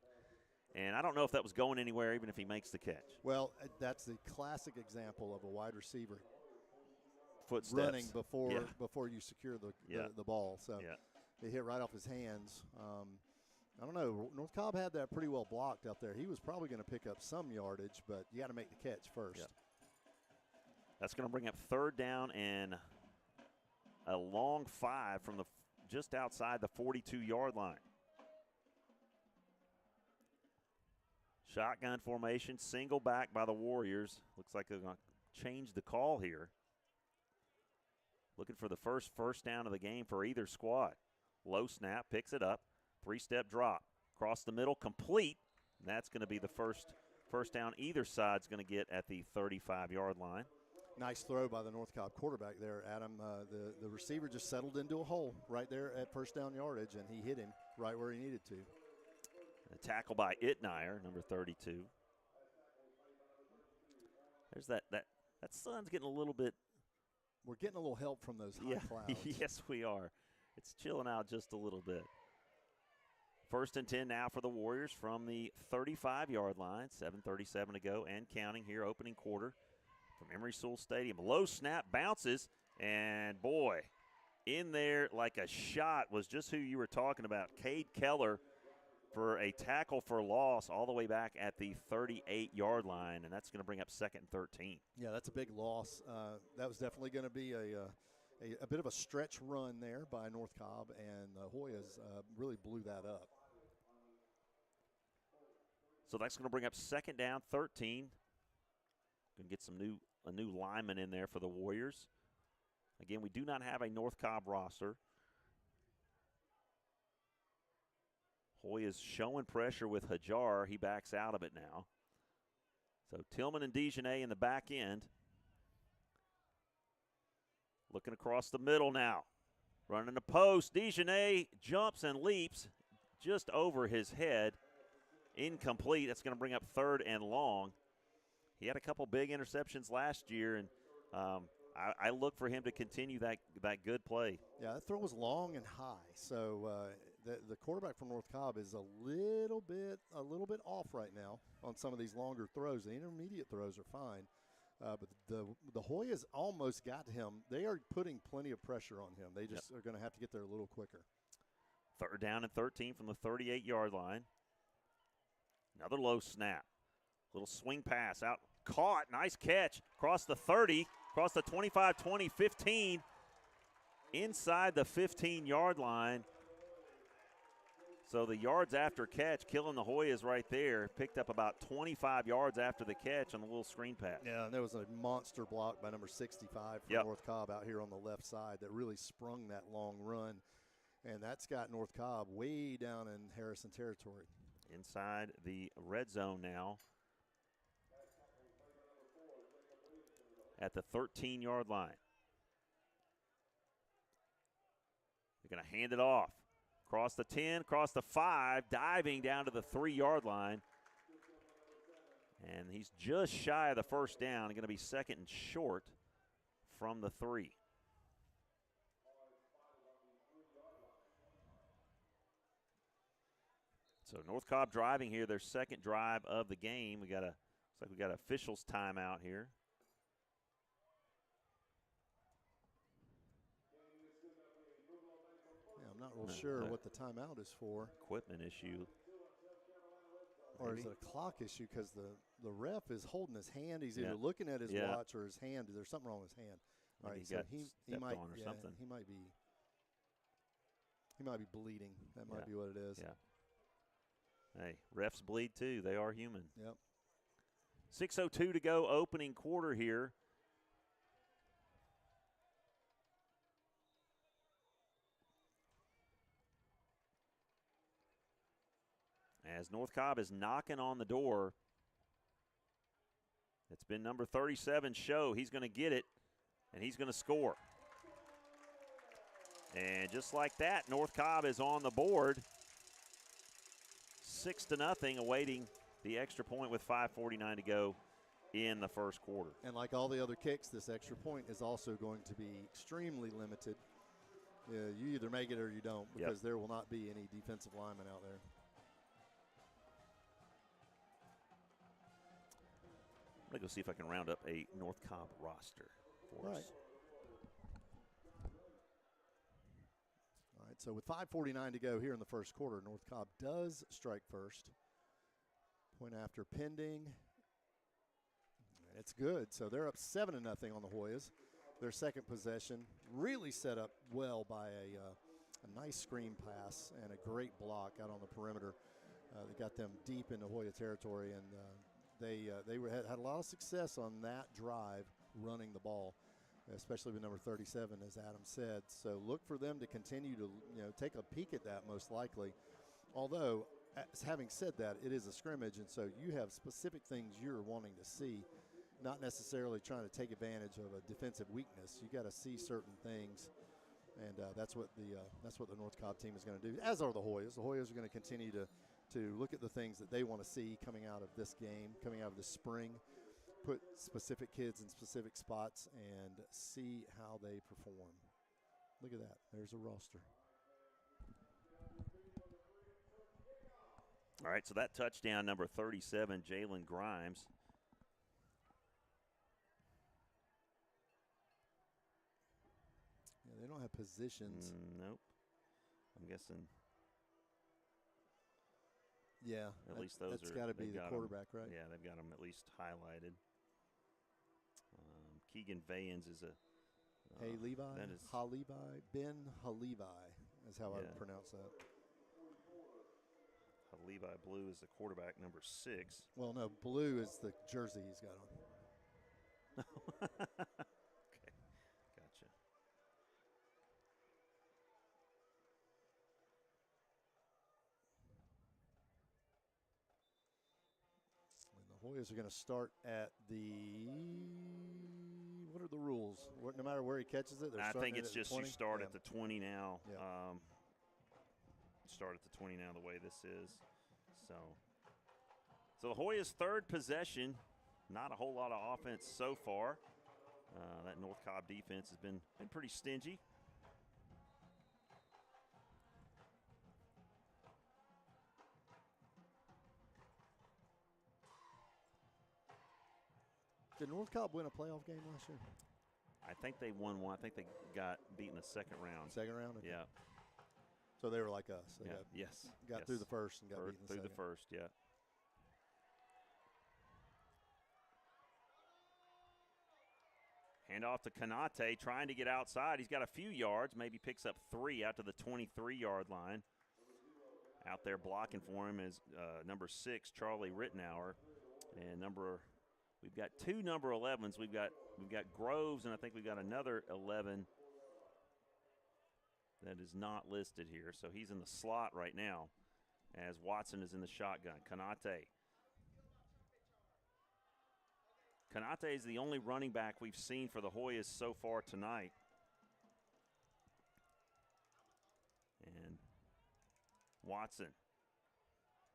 And I don't know if that was going anywhere, even if he makes the catch. Well, that's the classic example of a wide receiver footsteps running before you secure the ball. So it hit right off his hands. I don't know. North Cobb had that pretty well blocked out there. He was probably going to pick up some yardage, but you got to make the catch first. Yep. That's going to bring up 3rd down and a long 5 from just outside the 42-yard line. Shotgun formation, single back by the Warriors. Looks like they're going to change the call here. Looking for the first down of the game for either squad. Low snap, picks it up. 3-step drop. Across the middle, complete. And that's going to be the first down either side's going to get at the 35-yard line. Nice throw by the North Cobb quarterback there, Adam. The receiver just settled into a hole right there at first down yardage, and he hit him right where he needed to. A tackle by Itnire, number 32. There's that sun's getting a little bit. We're getting a little help from those high clouds. Yes, we are. It's chilling out just a little bit. 1st and 10 now for the Warriors from the 35-yard line. 7:37 to go and counting here, opening quarter from Emory Sewell Stadium. Low snap, bounces, and boy, in there like a shot was just who you were talking about. Cade Keller for a tackle for loss all the way back at the 38-yard line, and that's going to bring up 2nd and 13. Yeah, that's a big loss. That was definitely going to be a bit of a stretch run there by North Cobb, and the Hoyas really blew that up. So that's going to bring up 2nd down, 13. Going to get a new lineman in there for the Warriors. Again, we do not have a North Cobb roster. Hoyas showing pressure with Hajar. He backs out of it now. So Tillman and Dejanay in the back end. Looking across the middle now. Running the post. Dejanay jumps and leaps just over his head. Incomplete. That's going to bring up 3rd and long. He had a couple big interceptions last year, and I look for him to continue that good play. Yeah, that throw was long and high. So the quarterback from North Cobb is a little bit off right now on some of these longer throws. The intermediate throws are fine, but the Hoyas almost got to him. They are putting plenty of pressure on him. They just are going to have to get there a little quicker. 3rd down and 13 from the 38-yard line. Another low snap. Little swing pass out. Caught. Nice catch. Across the 30. Across the 25, 20, 15. Inside the 15-yard line. So the yards after catch, killing the Hoyas right there. Picked up about 25 yards after the catch on the little screen pass. Yeah, and there was a monster block by number 65 from North Cobb out here on the left side that really sprung that long run. And that's got North Cobb way down in Harrison territory. Inside the red zone now. At the 13-yard line. They're going to hand it off. Across the 10, across the 5, diving down to the 3-yard line. And he's just shy of the 1st down. Going to be 2nd and short from the 3. So North Cobb driving here, their 2nd drive of the game. Looks like we got officials timeout here. Yeah, I'm not real sure what the timeout is for. Equipment issue. Or Maybe. is it a clock issue? Because the ref is holding his hand. He's Yeah. either looking at his Yeah. watch or his hand. There's something wrong with his hand. All Maybe right, he so got he stepped might on or something. He might be bleeding. That might Yeah. be what it is. Yeah. Hey, refs bleed too. They are human. Yep. 6:02 to go, opening quarter here. As North Cobb is knocking on the door. It's been number 37, Show. He's going to get it, and he's going to score. And just like that, North Cobb is on the board. 6-0, awaiting the extra point with 5:49 to go in the first quarter. And like all the other kicks, this extra point is also going to be extremely limited. You either make it or you don't, because there will not be any defensive linemen out there. I'm going to go see if I can round up a North Cobb roster for us. All right, so with 5:49 to go here in the first quarter, North Cobb does strike first. Point after pending. And it's good. So they're up 7-0 on the Hoyas. Their second possession really set up well by a nice screen pass and a great block out on the perimeter. That got them deep into Hoya territory, and they had a lot of success on that drive running the ball, especially with number 37, as Adam said. So look for them to continue to take a peek at that most likely. Although, having said that, it is a scrimmage, and so you have specific things you're wanting to see not necessarily trying to take advantage of a defensive weakness. You got to see certain things, and that's what the North Cobb team is going to do. As are the Hoyas. The Hoyas are going to continue to look at the things that they want to see coming out of this game, coming out of this spring, put specific kids in specific spots, and see how they perform. Look at that. There's a roster. All right, so that touchdown, number 37, Jalen Grimes. Yeah, they don't have positions. Nope. I'm guessing. Yeah, at least those that's got to be the quarterback, right? Yeah, they've got them at least highlighted. Keegan Vayans is a. Hey, Levi, that is Halevi, Ben Halevi is how I would pronounce that. Levi Blue is the quarterback, number 6. Well, no, blue is the jersey he's got on. Okay, gotcha. And the Hoyas are going to start at what are the rules? No matter where he catches it, I think it's just you start yeah. at the 20 now. Yeah. Start at the 20 now, the way this is. So the Hoyas' third possession, not a whole lot of offense so far. That North Cobb defense has been pretty stingy. Did North Cobb win a playoff game last year? I think they won one. I think they got beaten the second round. Second round? Okay. Yeah. So they were like us. They got through the first and got beaten through the the first, yeah. Handoff to Kanate, trying to get outside. He's got a few yards, maybe picks up 3 out to the 23-yard line. Out there blocking for him is number 6, Charlie Rittenauer, and we've got 2 number 11s. We've got Groves, and I think we've got another 11 that is not listed here. So he's in the slot right now as Watson is in the shotgun. Kanate is the only running back we've seen for the Hoyas so far tonight. And Watson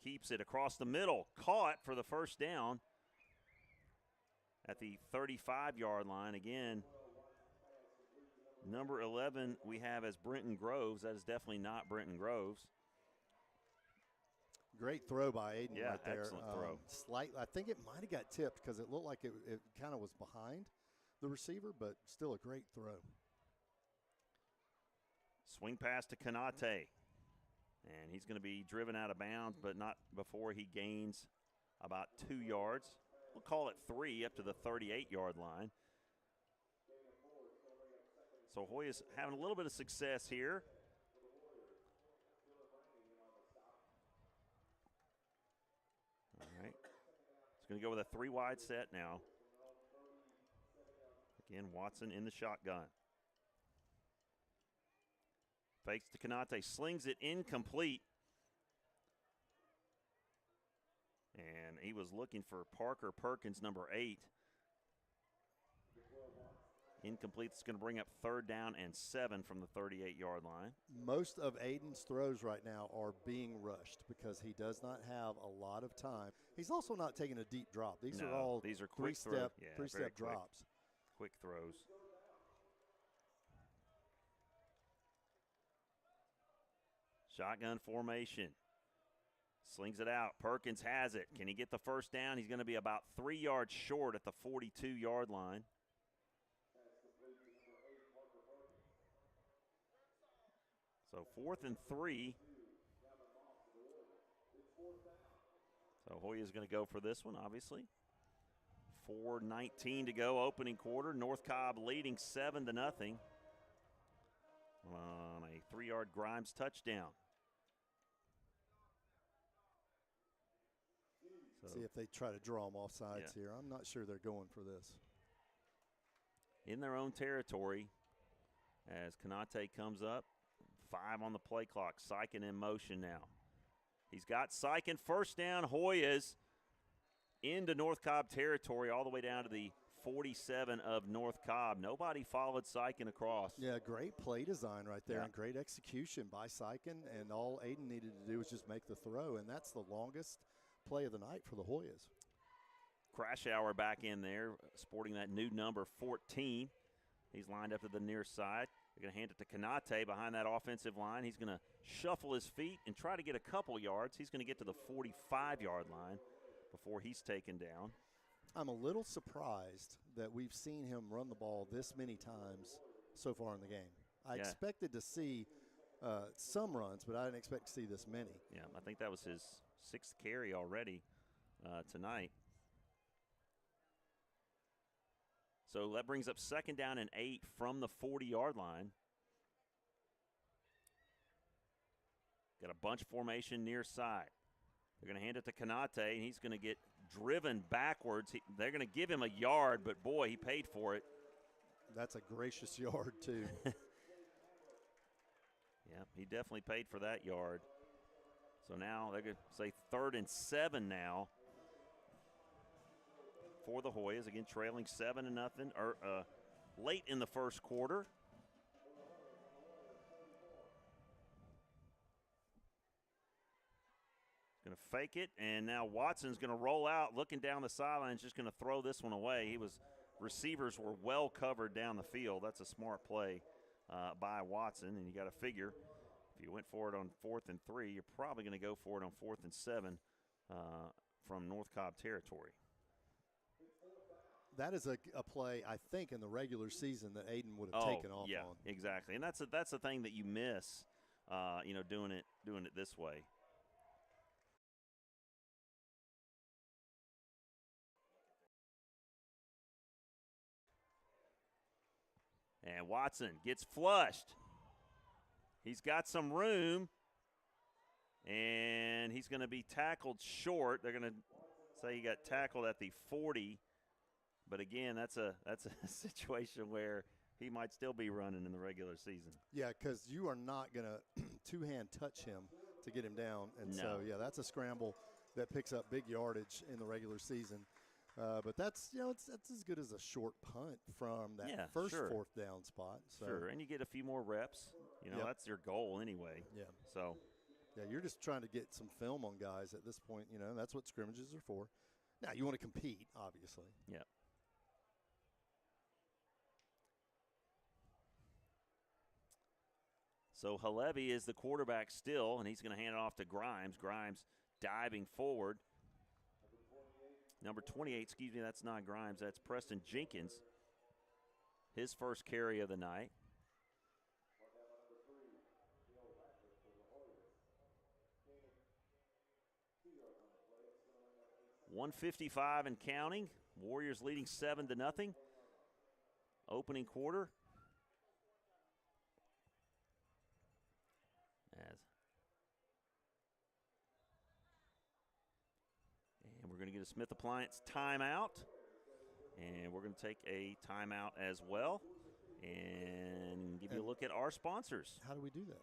keeps it across the middle. Caught for the first down at the 35-yard line. Again, number 11 we have as Brenton Groves. That is definitely not Brenton Groves. Great throw by Aiden right there. Excellent throw. I think it might have got tipped because it looked like it kind of was behind the receiver, but still a great throw. Swing pass to Kanate. And he's going to be driven out of bounds, but not before he gains about 2 yards. We'll call it 3 up to the 38-yard line. So Hoyas having a little bit of success here. All right. It's going to go with a 3-wide set now. Again, Watson in the shotgun. Fakes to Kanate, slings it incomplete. And he was looking for Parker Perkins, number 8. Incomplete. It's going to bring up 3rd down and 7 from the 38-yard line. Most of Aiden's throws right now are being rushed because he does not have a lot of time. He's also not taking a deep drop. These are all quick three-step drops. Quick throws. Shotgun formation. Slings it out. Perkins has it. Can he get the first down? He's going to be about 3 yards short at the 42-yard line. So 4th and 3. So Hoya's going to go for this one, obviously. 4:19 to go, opening quarter. North Cobb leading 7-0 on a 3-yard Grimes touchdown. So see if they try to draw them off sides here. I'm not sure they're going for this. In their own territory as Kanate comes up. 5 on the play clock. Sykin in motion now. He's got Sykin. First down, Hoyas. into North Cobb territory all the way down to the 47 of North Cobb. Nobody followed Sykin across. Yeah, great play design right there, Yeah. and great execution by Sykin, and all Aiden needed to do was just make the throw, and that's the longest play of the night for the Hoyas. Crashauer back in there, sporting that new number 14. He's lined up to the near side. They're going to hand it to Kanate behind that offensive line. He's going to shuffle his feet and try to get a couple yards. He's going to get to the 45-yard line before he's taken down. I'm a little surprised that we've seen him run the ball this many times so far in the game. I expected to see some runs, but I didn't expect to see this many. Yeah, I think that was his 6th carry already tonight. So that brings up 2nd down and 8 from the 40-yard line. Got a bunch formation near side. They're going to hand it to Kanate, and he's going to get driven backwards. They're going to give him a yard, but, boy, he paid for it. That's a gracious yard, too. Yeah, he definitely paid for that yard. So now they're going to say 3rd and 7 now for the Hoyas. Again, trailing 7-0 late in the first quarter. Going to fake it, and now Watson's going to roll out, looking down the sidelines, just going to throw this one away. Receivers were well covered down the field. That's a smart play by Watson, and you got to figure if you went for it on 4th and 3, you're probably going to go for it on 4th and 7 from North Cobb territory. That is a play, I think, in the regular season that Aiden would have taken off on. Exactly, and that's the thing that you miss, doing it this way. And Watson gets flushed. He's got some room, and he's going to be tackled short. They're going to say he got tackled at the 40. But again, that's a situation where he might still be running in the regular season. Yeah, because you are not going to two-hand touch him to get him down. And so, yeah, that's a scramble that picks up big yardage in the regular season. But that's as good as a short punt from that first 4th down spot. So. Sure, and you get a few more reps. That's your goal anyway. Yeah. So. Yeah, you're just trying to get some film on guys at this point. That's what scrimmages are for. Now, you want to compete, obviously. Yeah. So Halevi is the quarterback still, and he's going to hand it off to Grimes. Grimes diving forward. Number 28, that's not Grimes. That's Preston Jenkins. His first carry of the night. .155 and counting. Warriors leading 7-0. Opening quarter. And we're going to get a Smith Appliance timeout. And we're going to take a timeout as well and give you a look at our sponsors. How do we do that?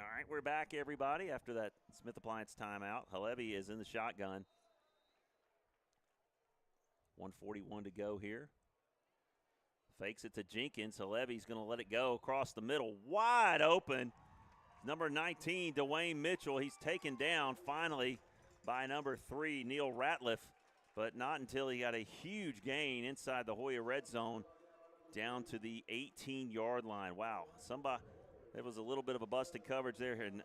All right, we're back, everybody, after that Smith Appliance timeout. Halevi is in the shotgun. 1:41 to go here. Fakes it to Jenkins. Halevi's going to let it go across the middle. Wide open. Number 19, Dwayne Mitchell. He's taken down finally by number 3, Neil Ratliff, but not until he got a huge gain inside the Hoya red zone down to the 18-yard line. Wow, there was a little bit of a busted coverage there, and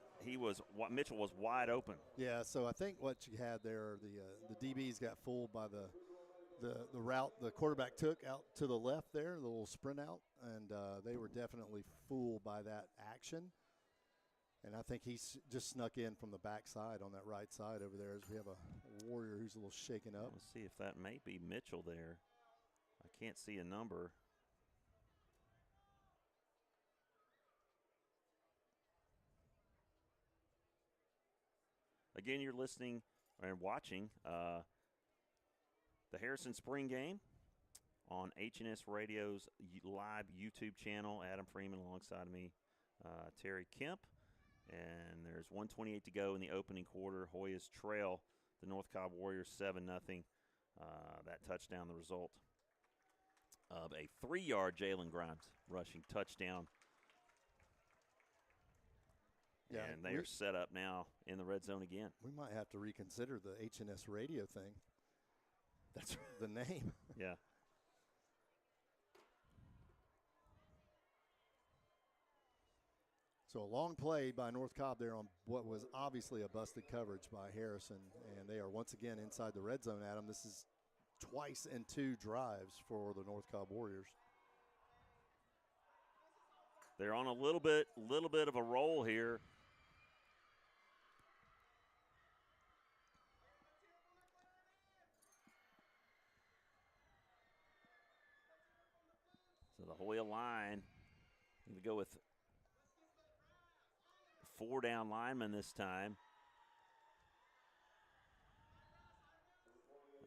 Mitchell was wide open. Yeah, so I think what you had there, the DBs got fooled by the route the quarterback took out to the left there, the little sprint out, and they were definitely fooled by that action. And I think he's just snuck in from the backside on that right side over there as we have a Warrior who's a little shaken up. Let's see if that may be Mitchell there. I can't see a number. Again, you're listening and watching the Harrison Spring game on HNS Radio's live YouTube channel. Adam Freeman alongside me, Terry Kemp. And there's 1:28 to go in the opening quarter. Hoyas trail the North Cobb Warriors 7-0. That touchdown, the result of a 3-yard Jalen Grimes rushing touchdown. Yeah, and they are set up now in the red zone again. We might have to reconsider the HNS Radio thing. That's the name. Yeah. So a long play by North Cobb there on what was obviously a busted coverage by Harrison, and they are once again inside the red zone, Adam. This is twice in 2 drives for the North Cobb Warriors. They're on a little bit of a roll here. So the Hoya line, we go with 4 down linemen this time.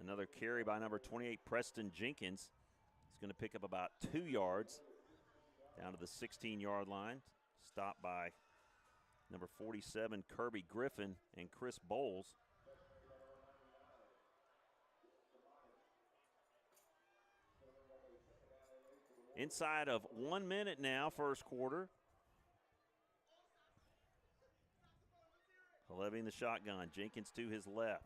Another carry by number 28, Preston Jenkins. He's going to pick up about 2 yards down to the 16-yard line. Stopped by number 47, Kirby Griffin and Chris Bowles. Inside of 1 minute now, first quarter. Halevi in the shotgun. Jenkins to his left.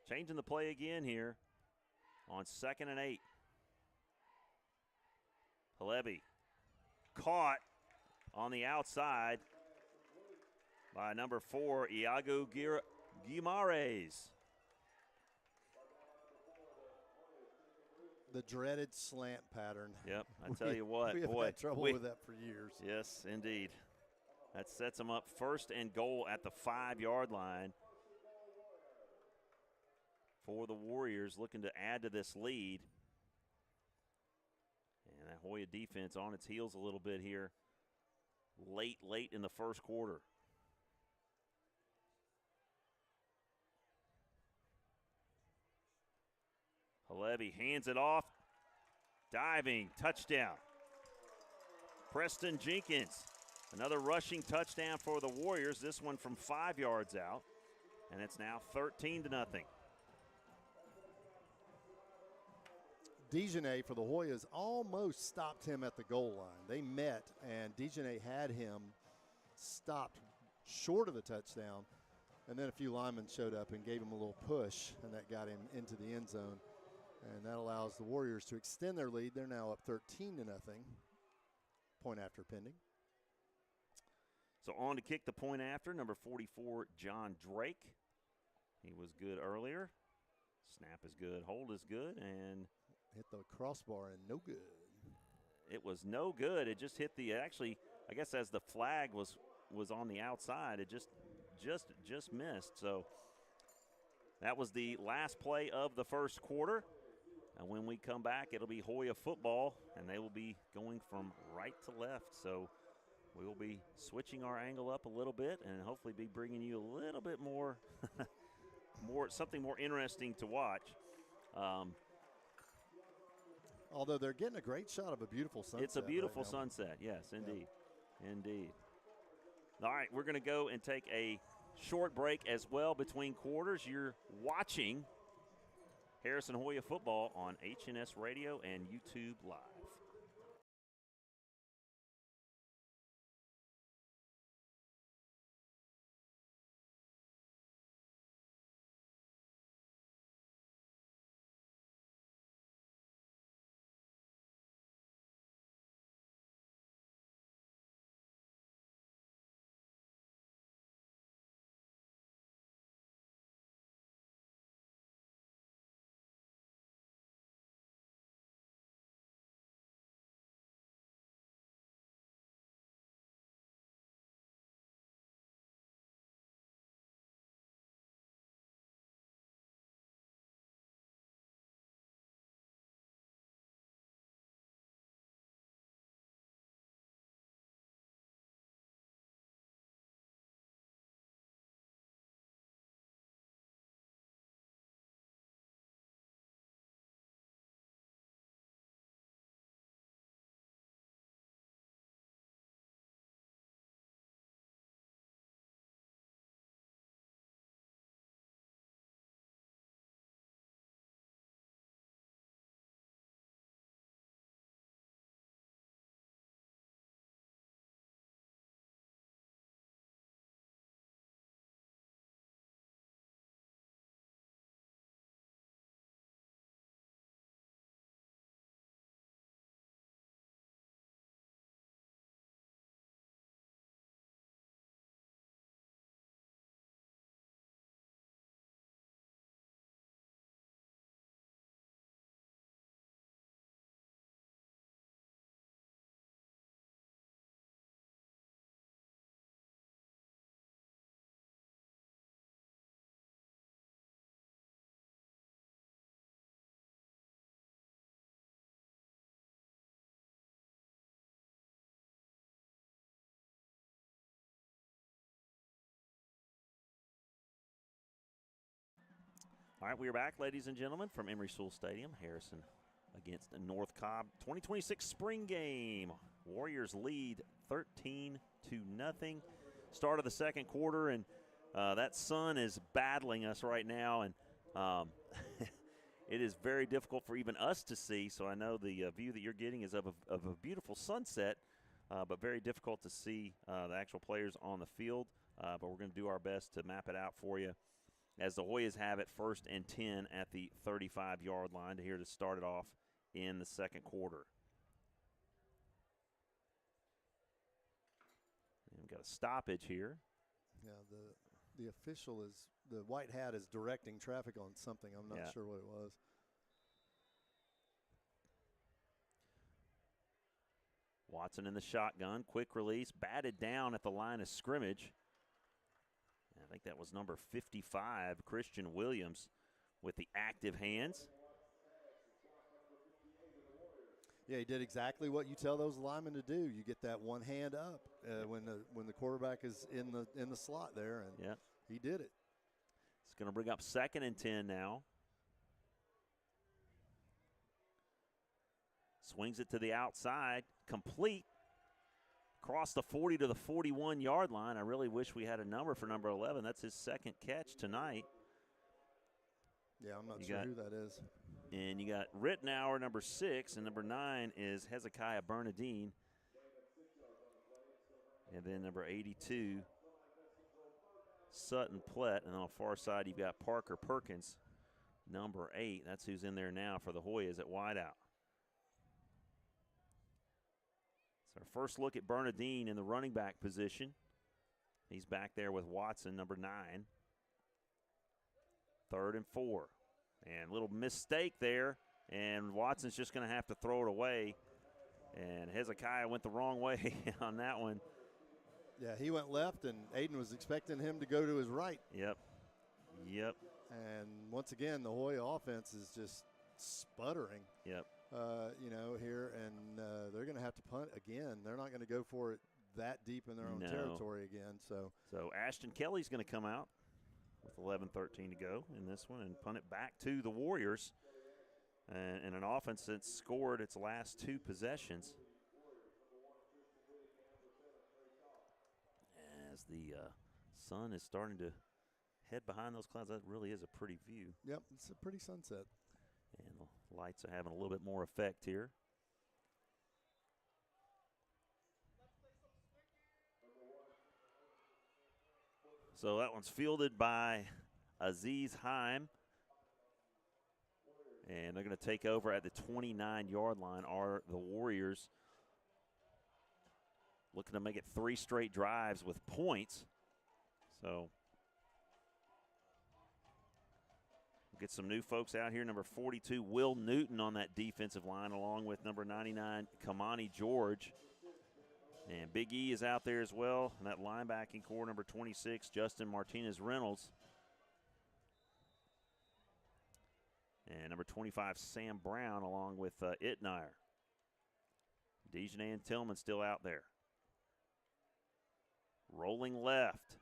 Changing the play again here on 2nd and 8. Halevi caught on the outside by number 4, Iago Guimares. The dreaded slant pattern. Yep, I tell you what, we have had trouble with that for years. Yes, indeed. That sets them up 1st and goal at the 5-yard line for the Warriors, looking to add to this lead. And that Hoya defense on its heels a little bit here late in the first quarter. Halevi hands it off. Diving, touchdown. Preston Jenkins, another rushing touchdown for the Warriors, this one from 5 yards out. And it's now 13-0. Dejanay for the Hoyas almost stopped him at the goal line. They met, and Dejanay had him stopped short of the touchdown. And then a few linemen showed up and gave him a little push, and that got him into the end zone. And that allows the Warriors to extend their lead. They're now up 13-0. Point after pending. So on to kick the point after, number 44, John Drake. He was good earlier. Snap is good, hold is good, and hit the crossbar and no good. It was no good. It just hit actually, I guess as the flag was on the outside, it just missed. So that was the last play of the first quarter. And when we come back, it'll be Hoya football, and they will be going from right to left. So we will be switching our angle up a little bit and hopefully be bringing you a little bit more, something more interesting to watch. Although they're getting a great shot of a beautiful sunset. It's a beautiful sunset, yes, indeed. Yeah. Indeed. All right, we're going to go and take a short break as well between quarters. You're watching Harrison Hoya football on HNS Radio and YouTube Live. All right, we are back, ladies and gentlemen, from Emory Sewell Stadium. Harrison against North Cobb. 2026 spring game. Warriors lead 13-0. Start of the second quarter, and that sun is battling us right now, and it is very difficult for even us to see. So I know the view that you're getting is of a beautiful sunset, but very difficult to see the actual players on the field. But we're going to do our best to map it out for you, as the Hoyas have it 1st and 10 at the 35-yard line here to start it off in the second quarter. And we've got a stoppage here. Yeah, the official is, the white hat is directing traffic on something. I'm not sure what it was. Watson in the shotgun, quick release, batted down at the line of scrimmage. I think that was number 55, Christian Williams, with the active hands. Yeah, he did exactly what you tell those linemen to do. You get that one hand up when the quarterback is in the slot there, and he did it. It's going to bring up 2nd and 10 now. Swings it to the outside, complete. Across the 40 to the 41-yard line. I really wish we had a number for number 11. That's his second catch tonight. Yeah, I'm not sure who that is. And you got Rittenauer, number 6, and number 9 is Hezekiah Bernadine. And then number 82, Sutton Plett. And on the far side, you've got Parker Perkins, number 8. That's who's in there now for the Hoyas at wideout. Our first look at Bernadine in the running back position. He's back there with Watson, number 9. 3rd and 4. And a little mistake there, and Watson's just going to have to throw it away. And Hezekiah went the wrong way on that one. Yeah, he went left, and Aiden was expecting him to go to his right. Yep. And once again, the Hoya offense is just sputtering. Yep. Here, and they're going to have to punt again. They're not going to go for it that deep in their own territory again. So Ashton Kelly's going to come out with 11:13 to go in this one and punt it back to the Warriors. And an offense that's scored its last 2 possessions. As the Sun is starting to head behind those clouds. That really is a pretty view. Yep, it's a pretty sunset. And the lights are having a little bit more effect here. So that one's fielded by Aziz Haim. And they're going to take over at the 29-yard line are the Warriors. Looking to make it 3 straight drives with points. So we'll get some new folks out here. Number 42, Will Newton on that defensive line, along with number 99, Kamani George. And Big E is out there as well. And that linebacking core, number 26, Justin Martinez-Reynolds. And number 25, Sam Brown, along with Itnire. Dejanay and Tillman still out there. Rolling left.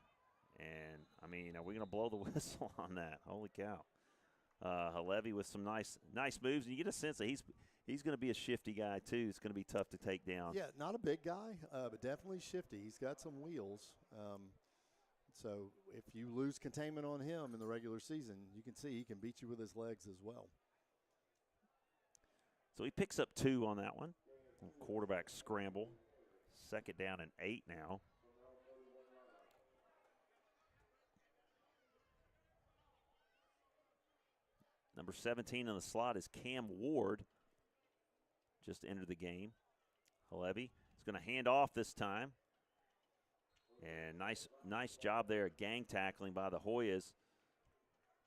And, I mean, are we going to blow the whistle on that? Holy cow. Halevi with some nice moves. And you get a sense that he's going to be a shifty guy, too. It's going to be tough to take down. Yeah, not a big guy, but definitely shifty. He's got some wheels. So if you lose containment on him in the regular season, you can see he can beat you with his legs as well. So he picks up 2 on that one. Quarterback scramble. 2nd down and 8 now. Number 17 in the slot is Cam Ward. Just entered the game. Halevi is going to hand off this time. And nice job there, gang tackling by the Hoyas.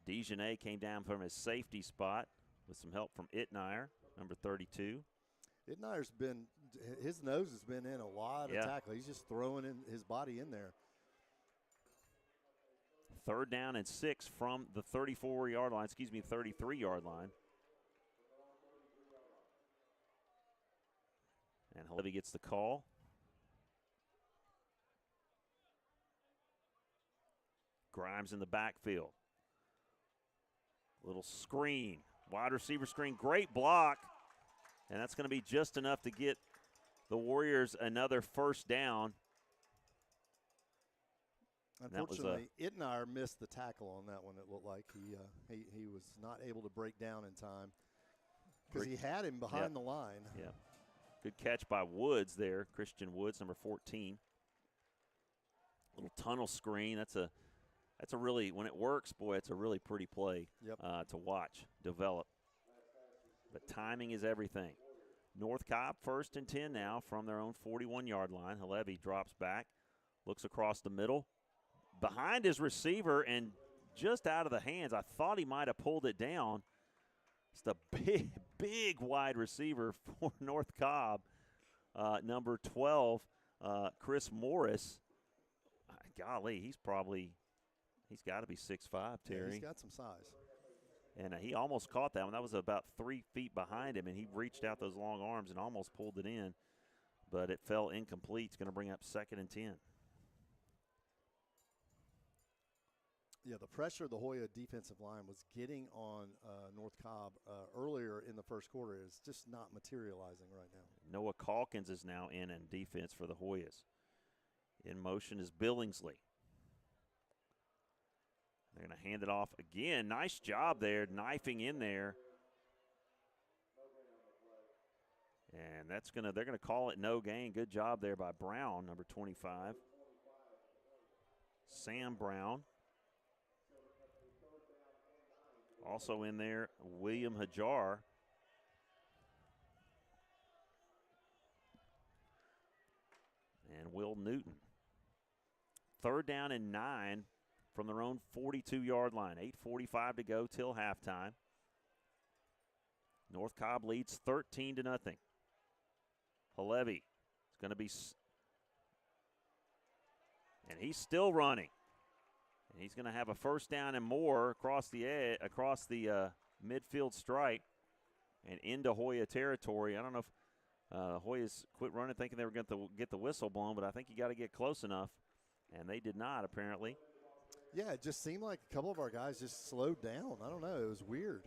Dejanay came down from his safety spot with some help from Itnire, number 32. Itnire's his nose has been in a lot of tackle. He's just throwing his body in there. 3rd down and 6 from the 33-yard line. And Halevi gets the call. Grimes in the backfield. Little screen. Wide receiver screen. Great block. And that's going to be just enough to get the Warriors another 1st down. Unfortunately, Itnire missed the tackle on that one, it looked like. He was not able to break down in time because he had him behind the line. Yeah. Good catch by Woods there. Christian Woods, number 14. Little tunnel screen. That's a really, when it works, boy, it's a really pretty play to watch develop. But timing is everything. North Cobb 1st and 10 now from their own 41-yard line. Halevi drops back, looks across the middle, behind his receiver, and just out of the hands. I thought he might have pulled it down. It's a big wide receiver for North Cobb, number 12, Chris Morris. Golly, he's got to be 6'5", Terry. Yeah, he's got some size. And he almost caught that one. That was about 3 feet behind him, and he reached out those long arms and almost pulled it in. But it fell incomplete. It's going to bring up 2nd and 10. Yeah, the pressure the Hoya defensive line was getting on North Cobb earlier in the first quarter is just not materializing right now. Noah Calkins is now in defense for the Hoyas. In motion is Billingsley. They're going to hand it off again. Nice job there, knifing in there. And they're going to call it no gain. Good job there by Brown, number 25. Sam Brown. Also in there, William Hajar. And Will Newton. 3rd down and 9 from their own 42-yard line. 8:45 to go till halftime. North Cobb leads 13-0. Halevi is going to be, and he's still running. And he's going to have a 1st down and more across the midfield stripe and into Hoya territory. I don't know if Hoyas quit running thinking they were going to get the whistle blown, but I think you got to get close enough, and they did not apparently. Yeah, it just seemed like a couple of our guys just slowed down. I don't know. It was weird.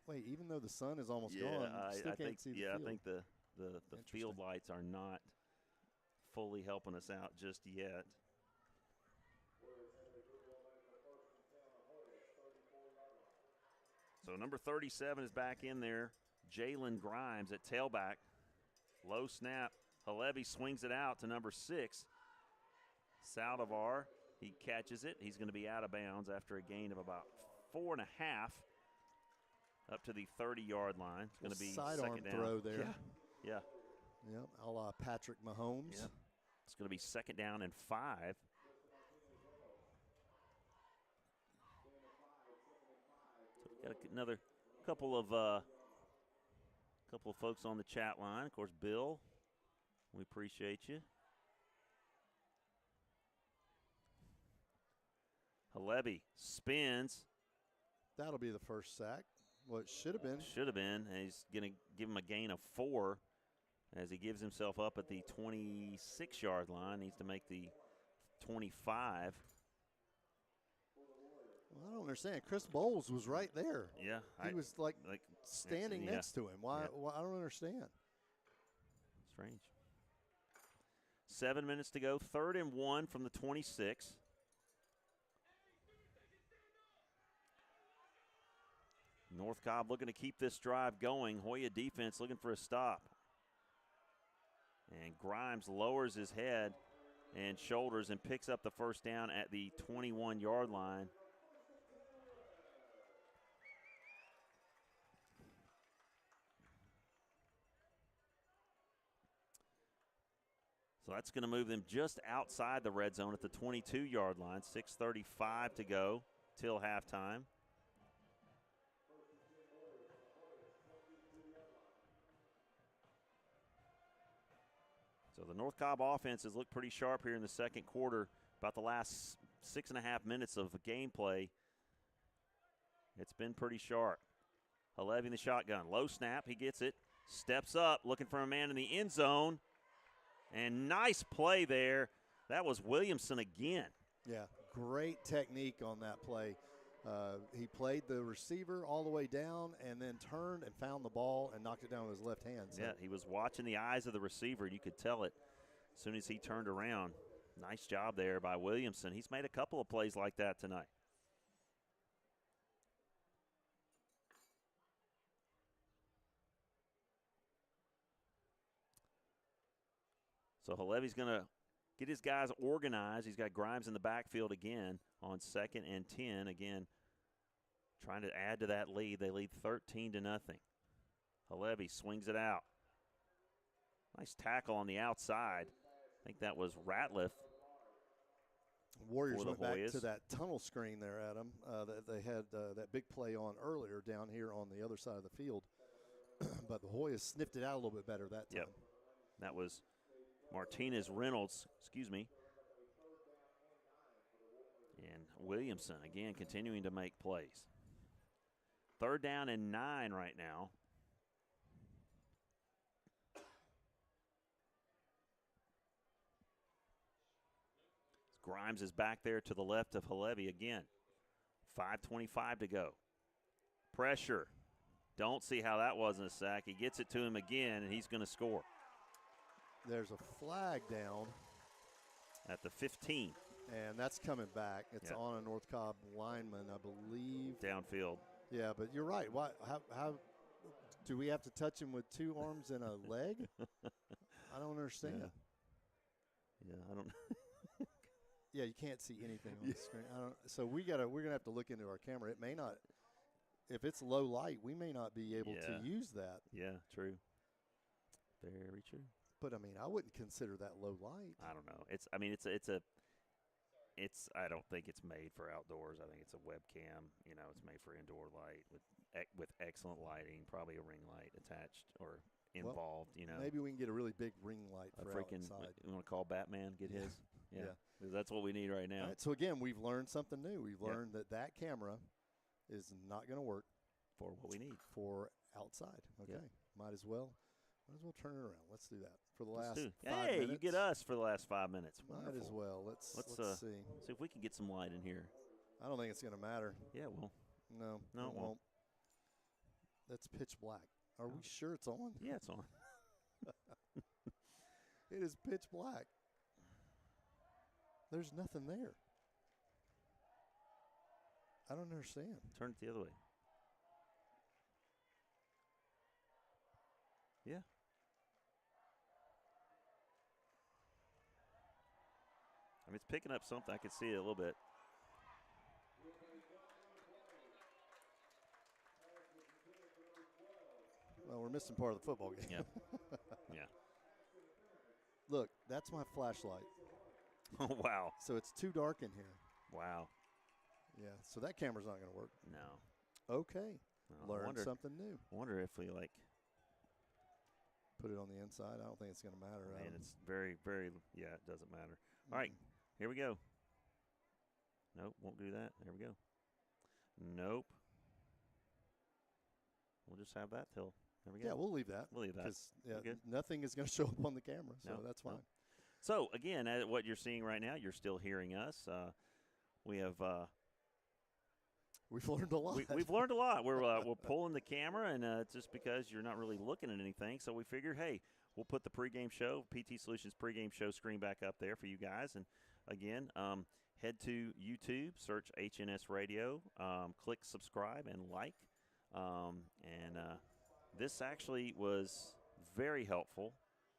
Wait, even though the sun is almost gone, still can't see the field. I think the field lights are not fully helping us out just yet. So number 37 is back in there. Jalen Grimes at tailback. Low snap. Halevi swings it out to number 6. Saldivar, he catches it. He's going to be out of bounds after a gain of about 4.5 up to the 30-yard line. It's going to be sidearm second down. Throw there. Yeah. Yep, a la Patrick Mahomes. Yeah. It's going to be second down and 5. So we got another couple of folks on the chat line. Of course, Bill, we appreciate you. Halevi spins. That'll be the first sack. Well, it should have been. Should have been. And he's going to give him a gain of 4 as he gives himself up at the 26-yard line. Needs to make the 25. Well, I don't understand. Chris Bowles was right there. Yeah. He was like standing next to him. Why? I don't understand. Strange. 7 minutes to go. 3rd and 1 from the 26. North Cobb looking to keep this drive going. Hoya defense looking for a stop. And Grimes lowers his head and shoulders and picks up the first down at the 21-yard line. So that's going to move them just outside the red zone at the 22-yard line. 6:35 to go till halftime. So the North Cobb offense has looked pretty sharp here in the second quarter. About the last 6.5 minutes of gameplay, it's been pretty sharp. Halevi in the shotgun. Low snap. He gets it. Steps up, looking for a man in the end zone. And nice play there. That was Williamson again. Yeah, great technique on that play. He played the receiver all the way down and then turned and found the ball and knocked it down with his left hand. So. Yeah, he was watching the eyes of the receiver. You could tell it as soon as he turned around. Nice job there by Williamson. He's made a couple of plays like that tonight. So Halevi's going to get his guys organized. He's got Grimes in the backfield again on 2nd and 10. Again, trying to add to that lead. They lead 13-0. Halevi swings it out. Nice tackle on the outside. I think that was Ratliff. Warriors went back to that tunnel screen there, Adam, that they had that big play on earlier down here on the other side of the field. But the Hoyas sniffed it out a little bit better that time. Yep. That was Martinez Reynolds, and Williamson, again, continuing to make plays. 3rd down and 9 right now. Grimes is back there to the left of Halevi again. 5:25 to go. Pressure. Don't see how that wasn't a sack. He gets it to him again, and he's going to score. There's a flag down. At the 15. And that's coming back. It's on a North Cobb lineman, I believe. Downfield. Yeah, but you're right. Why? How do we have to touch him with 2 arms and a leg? I don't understand. Yeah, I don't. Yeah, you can't see anything on the screen. So we're gonna have to look into our camera. It may not. If it's low light, we may not be able to use that. Yeah, true. Very true. But I mean, I wouldn't consider that low light. I don't know. I don't think it's made for outdoors. I think it's a webcam. You know, it's made for indoor light with excellent lighting, probably a ring light attached or involved. Well, maybe we can get a really big ring light for outside. You want to call Batman? Get his. Yeah. That's what we need right now. All right, so again, we've learned something new. We've learned that camera is not going to work for what we need for outside. Okay, might as well turn it around. Let's do that for the last 5 minutes. Hey, you get us for the last 5 minutes. Might as well. Let's see. See if we can get some light in here. I don't think it's going to matter. Yeah, well. No, it won't. That's pitch black. Are we sure it's on? Yeah, it's on. It is pitch black. There's nothing there. I don't understand. Turn it the other way. Yeah. I mean, it's picking up something. I can see it a little bit. Well, we're missing part of the football game. Yeah. Yeah. Look, that's my flashlight. Oh, wow. So it's too dark in here. Wow. Yeah, so that camera's not going to work. No. Okay. Learn something new. I wonder if we, like, put it on the inside. I don't think it's going to matter. Man, it's very, very, yeah, it doesn't matter. All right, here we go. Nope, won't do that. There we go. Nope. We'll just have that till, there we go. Yeah, we'll leave that. We'll leave that. Because nothing is going to show up on the camera, so that's fine. No. So, again, what you're seeing right now, you're still hearing us. We have we've learned a lot. We've learned a lot. We're pulling the camera, and just because you're not really looking at anything, so we figured, hey, we'll put the pregame show, PT Solutions pregame show screen back up there for you guys. And, again, head to YouTube, search HNS Radio, click subscribe and like. This actually was very helpful.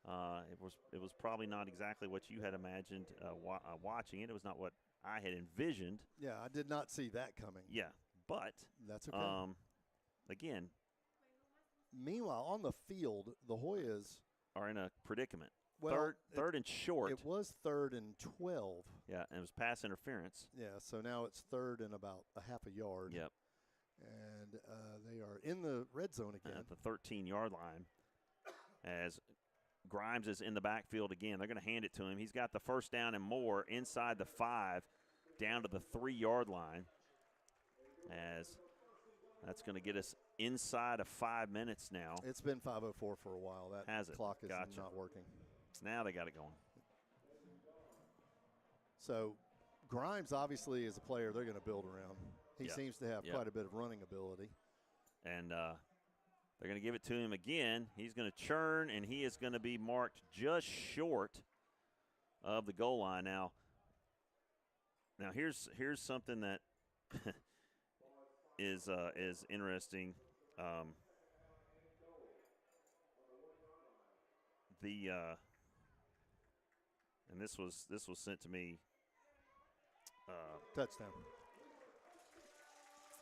It was probably not exactly what you had imagined watching it. It was not what I had envisioned. Yeah, I did not see that coming. Yeah, but that's okay. Again, meanwhile, on the field, the Hoyas are in a predicament. Well, third and short. It was 3rd and 12. Yeah, and it was pass interference. Yeah, so now it's 3rd and about a half a yard. Yep. And they are in the red zone again. At the 13-yard line as Grimes is in the backfield again. They're going to hand it to him. He's got the first down and more inside the 5 down to the 3-yard line, as that's going to get us inside of 5 minutes now. It's been 5:04 for a while. That clock is Gotcha. not working. Now they got it going. So Grimes obviously is a player they're going to build around. He seems to have quite a bit of running ability. And they're going to give it to him again. He's going to churn, and he is going to be marked just short of the goal line. Now here's something that is interesting. And this was sent to me. Touchdown.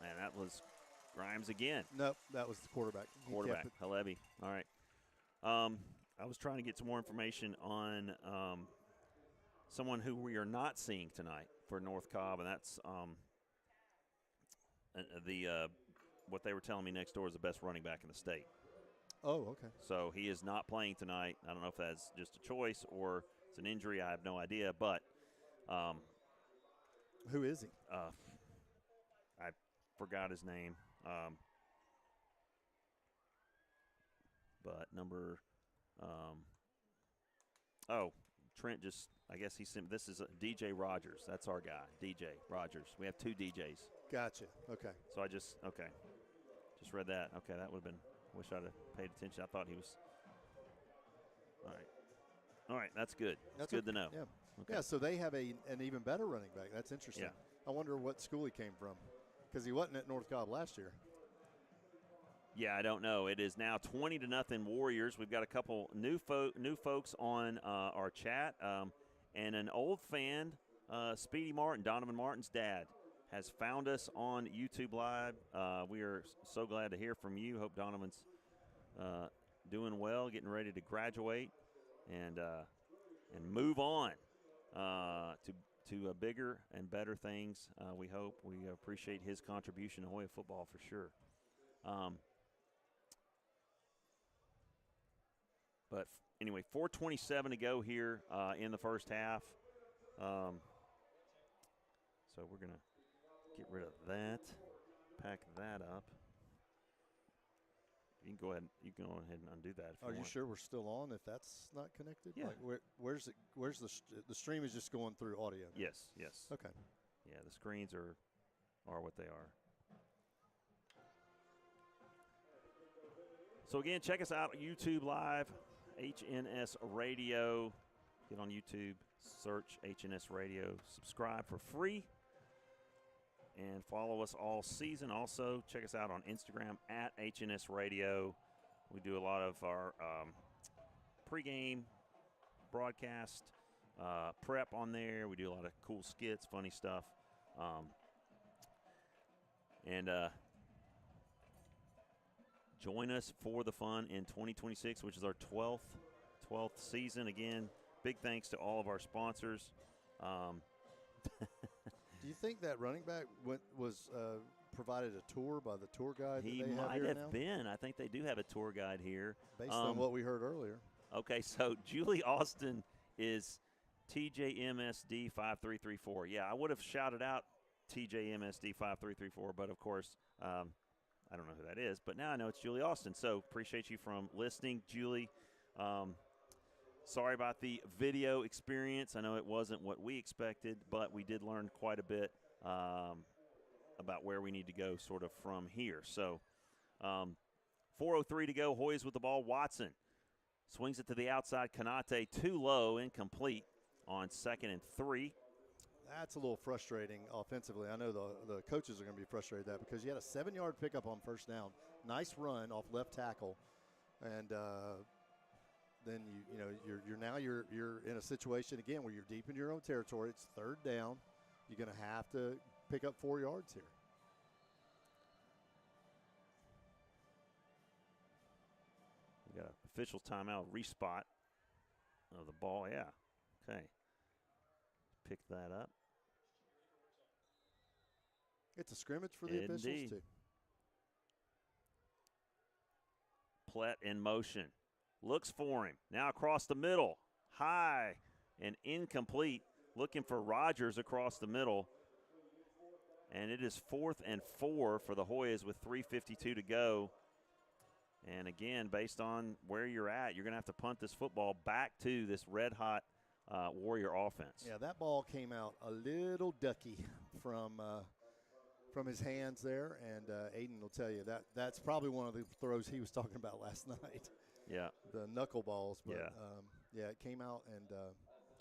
And that was Grimes again. Nope, that was the quarterback. Halebi. All right. I was trying to get some more information on someone who we are not seeing tonight for North Cobb, and that's what they were telling me next door is the best running back in the state. Oh, okay. So he is not playing tonight. I don't know if that's just a choice or it's an injury. I have no idea, but who is he? I forgot his name. But number Trent just, I guess he sent, this is DJ Rogers. That's our guy, DJ Rogers. We have 2 DJs. Gotcha. Okay. So I just read that. Okay, that would have been, wish I'd have paid attention. I thought he was, all right, that's good. That's good to know. Yeah. Okay. Yeah, so they have an even better running back. That's interesting. Yeah. I wonder what school he came from, because he wasn't at North Cobb last year. Yeah, I don't know. It is now 20-0 Warriors. We've got a couple new folks on our chat, and an old fan, Speedy Martin, Donovan Martin's dad, has found us on YouTube Live. We are so glad to hear from you. Hope Donovan's doing well, getting ready to graduate, and move on to bigger and better things. We hope. We appreciate his contribution to Hoya football for sure. But anyway, 4:27 to go here in the first half. So we're going to get rid of that, pack that up. You can go ahead and undo that. If Are you want. sure we're still on? If that's not connected, Yeah. Like where's it? Where's the stream is just going through audio? Yes. Okay. Yeah, the screens are what they are. So again, check us out on YouTube Live, HNS Radio. Get on YouTube, Search HNS Radio. Subscribe for free. And follow us all season. Also, check us out on Instagram at HNS Radio. We do a lot of our pregame broadcast prep on there. We do a lot of cool skits, funny stuff. And join us for the fun in 2026, which is our 12th season. Again, big thanks to all of our sponsors. Do you think that running back was provided a tour by the tour guide He that they have might here have now? been. I think they do have a tour guide here. Based on what we heard earlier. Okay, so Julie Austin is TJMSD 5334. Yeah, I would have shouted out TJMSD 5334, but of course, I don't know who that is. But now I know it's Julie Austin. So appreciate you from listening, Julie. Sorry about the video experience. I know it wasn't what we expected, but we did learn quite a bit about where we need to go sort of from here. So 4:03 to go. Hoyas with the ball. Watson swings it to the outside. Kanate too low, incomplete on 2nd and 3. That's a little frustrating offensively. I know the coaches are going to be frustrated with that because you had a 7-yard pickup on first down. Nice run off left tackle, and then you're in a situation again where you're deep in your own territory. It's 3rd down. You're going to have to pick up 4 yards here. We got an official timeout respot of the ball. Yeah. Okay. Pick that up. It's a scrimmage for the officials Indeed. too. Plett in motion. Looks for him. Now across the middle. High and incomplete. Looking for Rogers across the middle. And it is 4th and 4 for the Hoyas with 3:52 to go. And again, based on where you're at, you're going to have to punt this football back to this red-hot Warrior offense. Yeah, that ball came out a little ducky from his hands there, and Aiden will tell you that's probably one of the throws he was talking about last night. Yeah. The knuckleballs. But, yeah. It came out and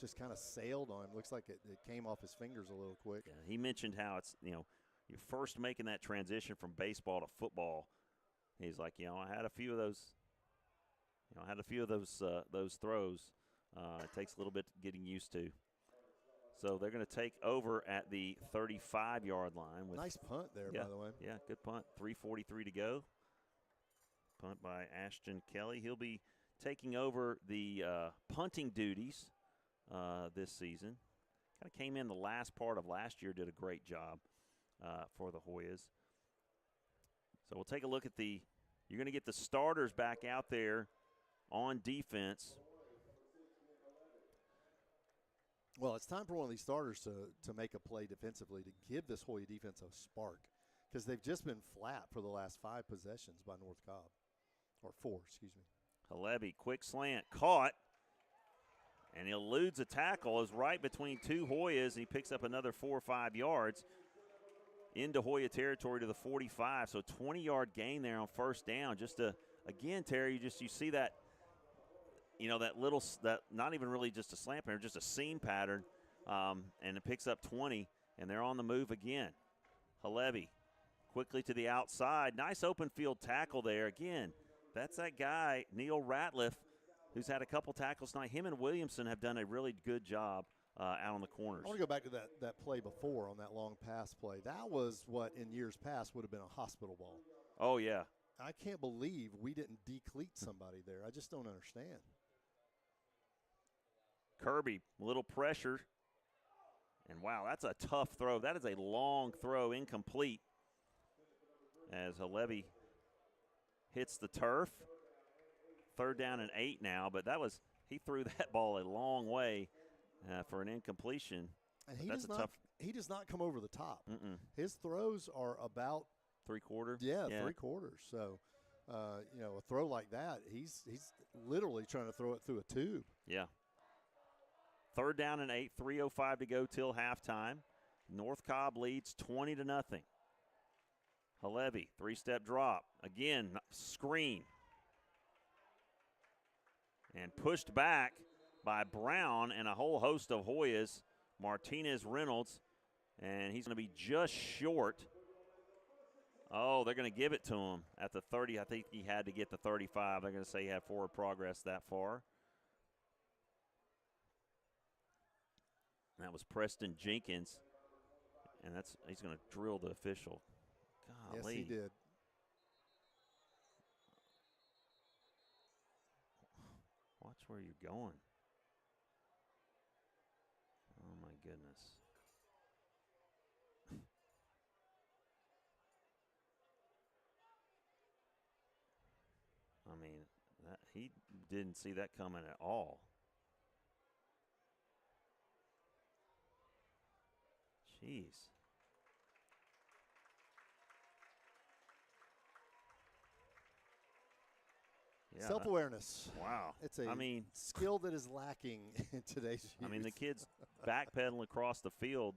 just kind of sailed on him. Looks like it came off his fingers a little quick. Yeah, he mentioned how it's, you're first making that transition from baseball to football. He's like, I had a few of those, those throws. It takes a little bit getting used to. So they're going to take over at the 35-yard line. Nice punt there, by the way. Yeah, good punt. 3:43 to go. Punt by Ashton Kelly. He'll be taking over the punting duties this season. Kind of came in the last part of last year, did a great job for the Hoyas. So we'll take a look at you're going to get the starters back out there on defense. Well, it's time for one of these starters to make a play defensively to give this Hoya defense a spark because they've just been flat for the last 5 possessions by North Cobb. Or 4, excuse me. Halevi, quick slant, caught, and he eludes a tackle. Is right between 2 Hoyas. He picks up another 4 or 5 yards into Hoya territory to the 45. So 20-yard gain there on first down. Again, Terry, you see that, that not even really just a slant pattern, just a seam pattern, and it picks up 20, and they're on the move again. Halevi quickly to the outside. Nice open field tackle there. Again, that's that guy, Neil Ratliff, who's had a couple tackles tonight. Him and Williamson have done a really good job out on the corners. I want to go back to that play before on that long pass play. That was what in years past would have been a hospital ball. Oh, yeah. I can't believe we didn't decleat somebody there. I just don't understand. Kirby, a little pressure. And, wow, that's a tough throw. That is a long throw, incomplete, as Halevi hits the turf. 3rd down and 8 now, but he threw that ball a long way for an incompletion. And he does not come over the top. Mm-mm. His throws are about 3/4. Yeah, 3/4. So, a throw like that, he's literally trying to throw it through a tube. Yeah. 3rd down and 8, 3:05 to go till halftime. North Cobb leads 20-0. Halevi, 3-step drop. Again, screen. And pushed back by Brown and a whole host of Hoyas. Martinez Reynolds, and he's going to be just short. Oh, they're going to give it to him at the 30. I think he had to get the 35. They're going to say he had forward progress that far. That was Preston Jenkins, and he's going to drill the official. Golly. Yes, he did. Watch where you're going. Oh, my goodness. I mean, he didn't see that coming at all. Jeez. Yeah, self-awareness. Wow. It's a skill that is lacking in today's youth. I mean, the kid's backpedaling across the field,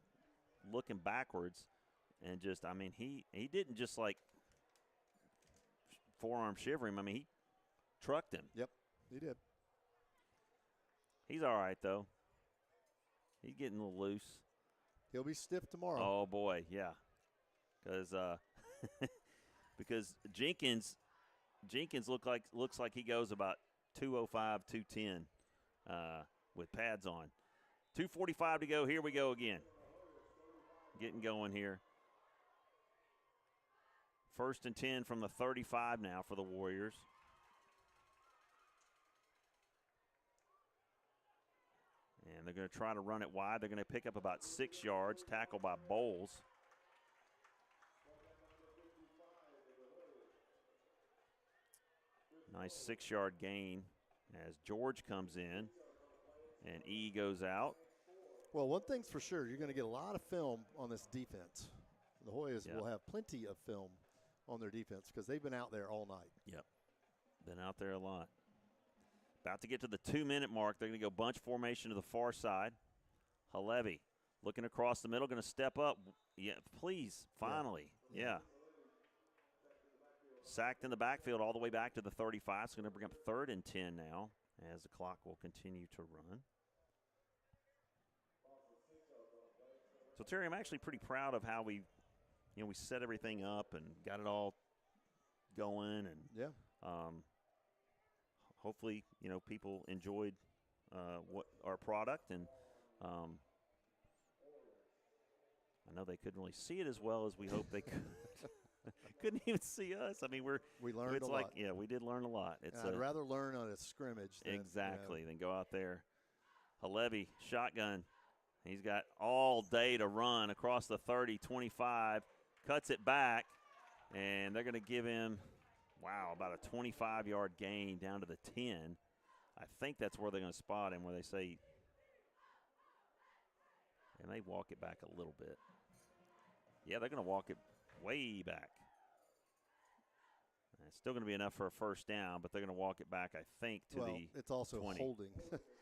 looking backwards, and just, I mean, he didn't just like forearm shiver him. I mean, he trucked him. Yep, he did. He's all right, though. He's getting a little loose. He'll be stiff tomorrow. Oh, boy, yeah. Because Jenkins looks like he goes about 205, 210 with pads on. 2:45 to go. Here we go again. Getting going here. 1st and 10 from the 35 now for the Warriors. And they're going to try to run it wide. They're going to pick up about 6 yards, tackled by Bowles. Nice 6-yard gain as George comes in and E goes out. Well, one thing's for sure, you're going to get a lot of film on this defense. The Hoyas will have plenty of film on their defense because they've been out there all night. Yep, been out there a lot. About to get to the 2-minute mark. They're going to go bunch formation to the far side. Halevi looking across the middle, going to step up. Yeah, please, finally. Yeah. Sacked in the backfield all the way back to the 35. It's going to bring up 3rd and 10 now as the clock will continue to run. So, Terry, I'm actually pretty proud of how we set everything up and got it all going. And hopefully, people enjoyed what our product. And I know they couldn't really see it as well as we hoped they could. Couldn't even see us. I mean, we learned a lot. Yeah, we did learn a lot. I'd rather learn on a scrimmage than than go out there. Halevi, shotgun. He's got all day to run across the 30, 25, cuts it back, and they're going to give him, about a 25-yard gain down to the 10. I think that's where they're going to spot him, where they say, and they walk it back a little bit. Yeah, they're going to walk it way back. It's still going to be enough for a first down, but they're going to walk it back, I think, to the it's also 20. Holding.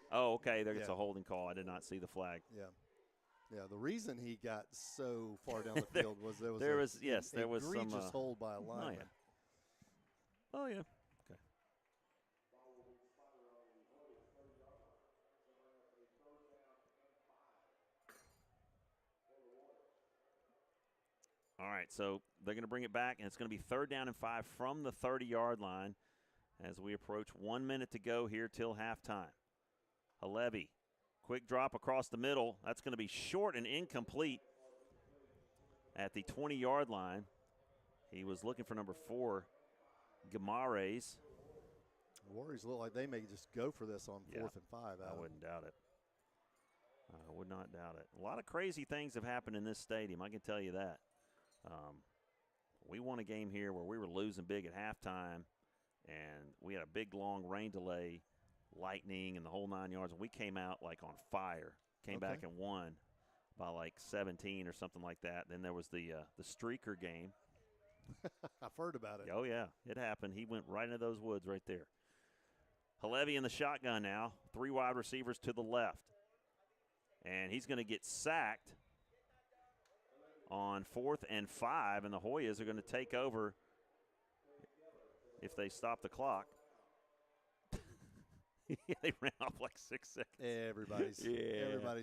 Oh, okay. It's a holding call. I did not see the flag. Yeah. The reason he got so far down the field was there was some egregious hold by a lineman. Oh yeah. Okay. All right, so they're going to bring it back, and it's going to be 3rd down and 5 from the 30-yard line as we approach 1 minute to go here till halftime. Halevi, quick drop across the middle. That's going to be short and incomplete at the 20-yard line. He was looking for number 4, Gamares. Warriors look like they may just go for this on 4th and 5. I wouldn't doubt it. I would not doubt it. A lot of crazy things have happened in this stadium, I can tell you that. We won a game here where we were losing big at halftime, and we had a big, long rain delay, lightning, and the whole 9 yards, and we came out like on fire. Came back and won by like 17 or something like that. Then there was the streaker game. I've heard about it. Oh, yeah, it happened. He went right into those woods right there. Halevi in the shotgun now, 3 wide receivers to the left. And he's going to get sacked on 4th and 5, and the Hoyas are going to take over if they stop the clock. They ran off like 6 seconds. Everybody's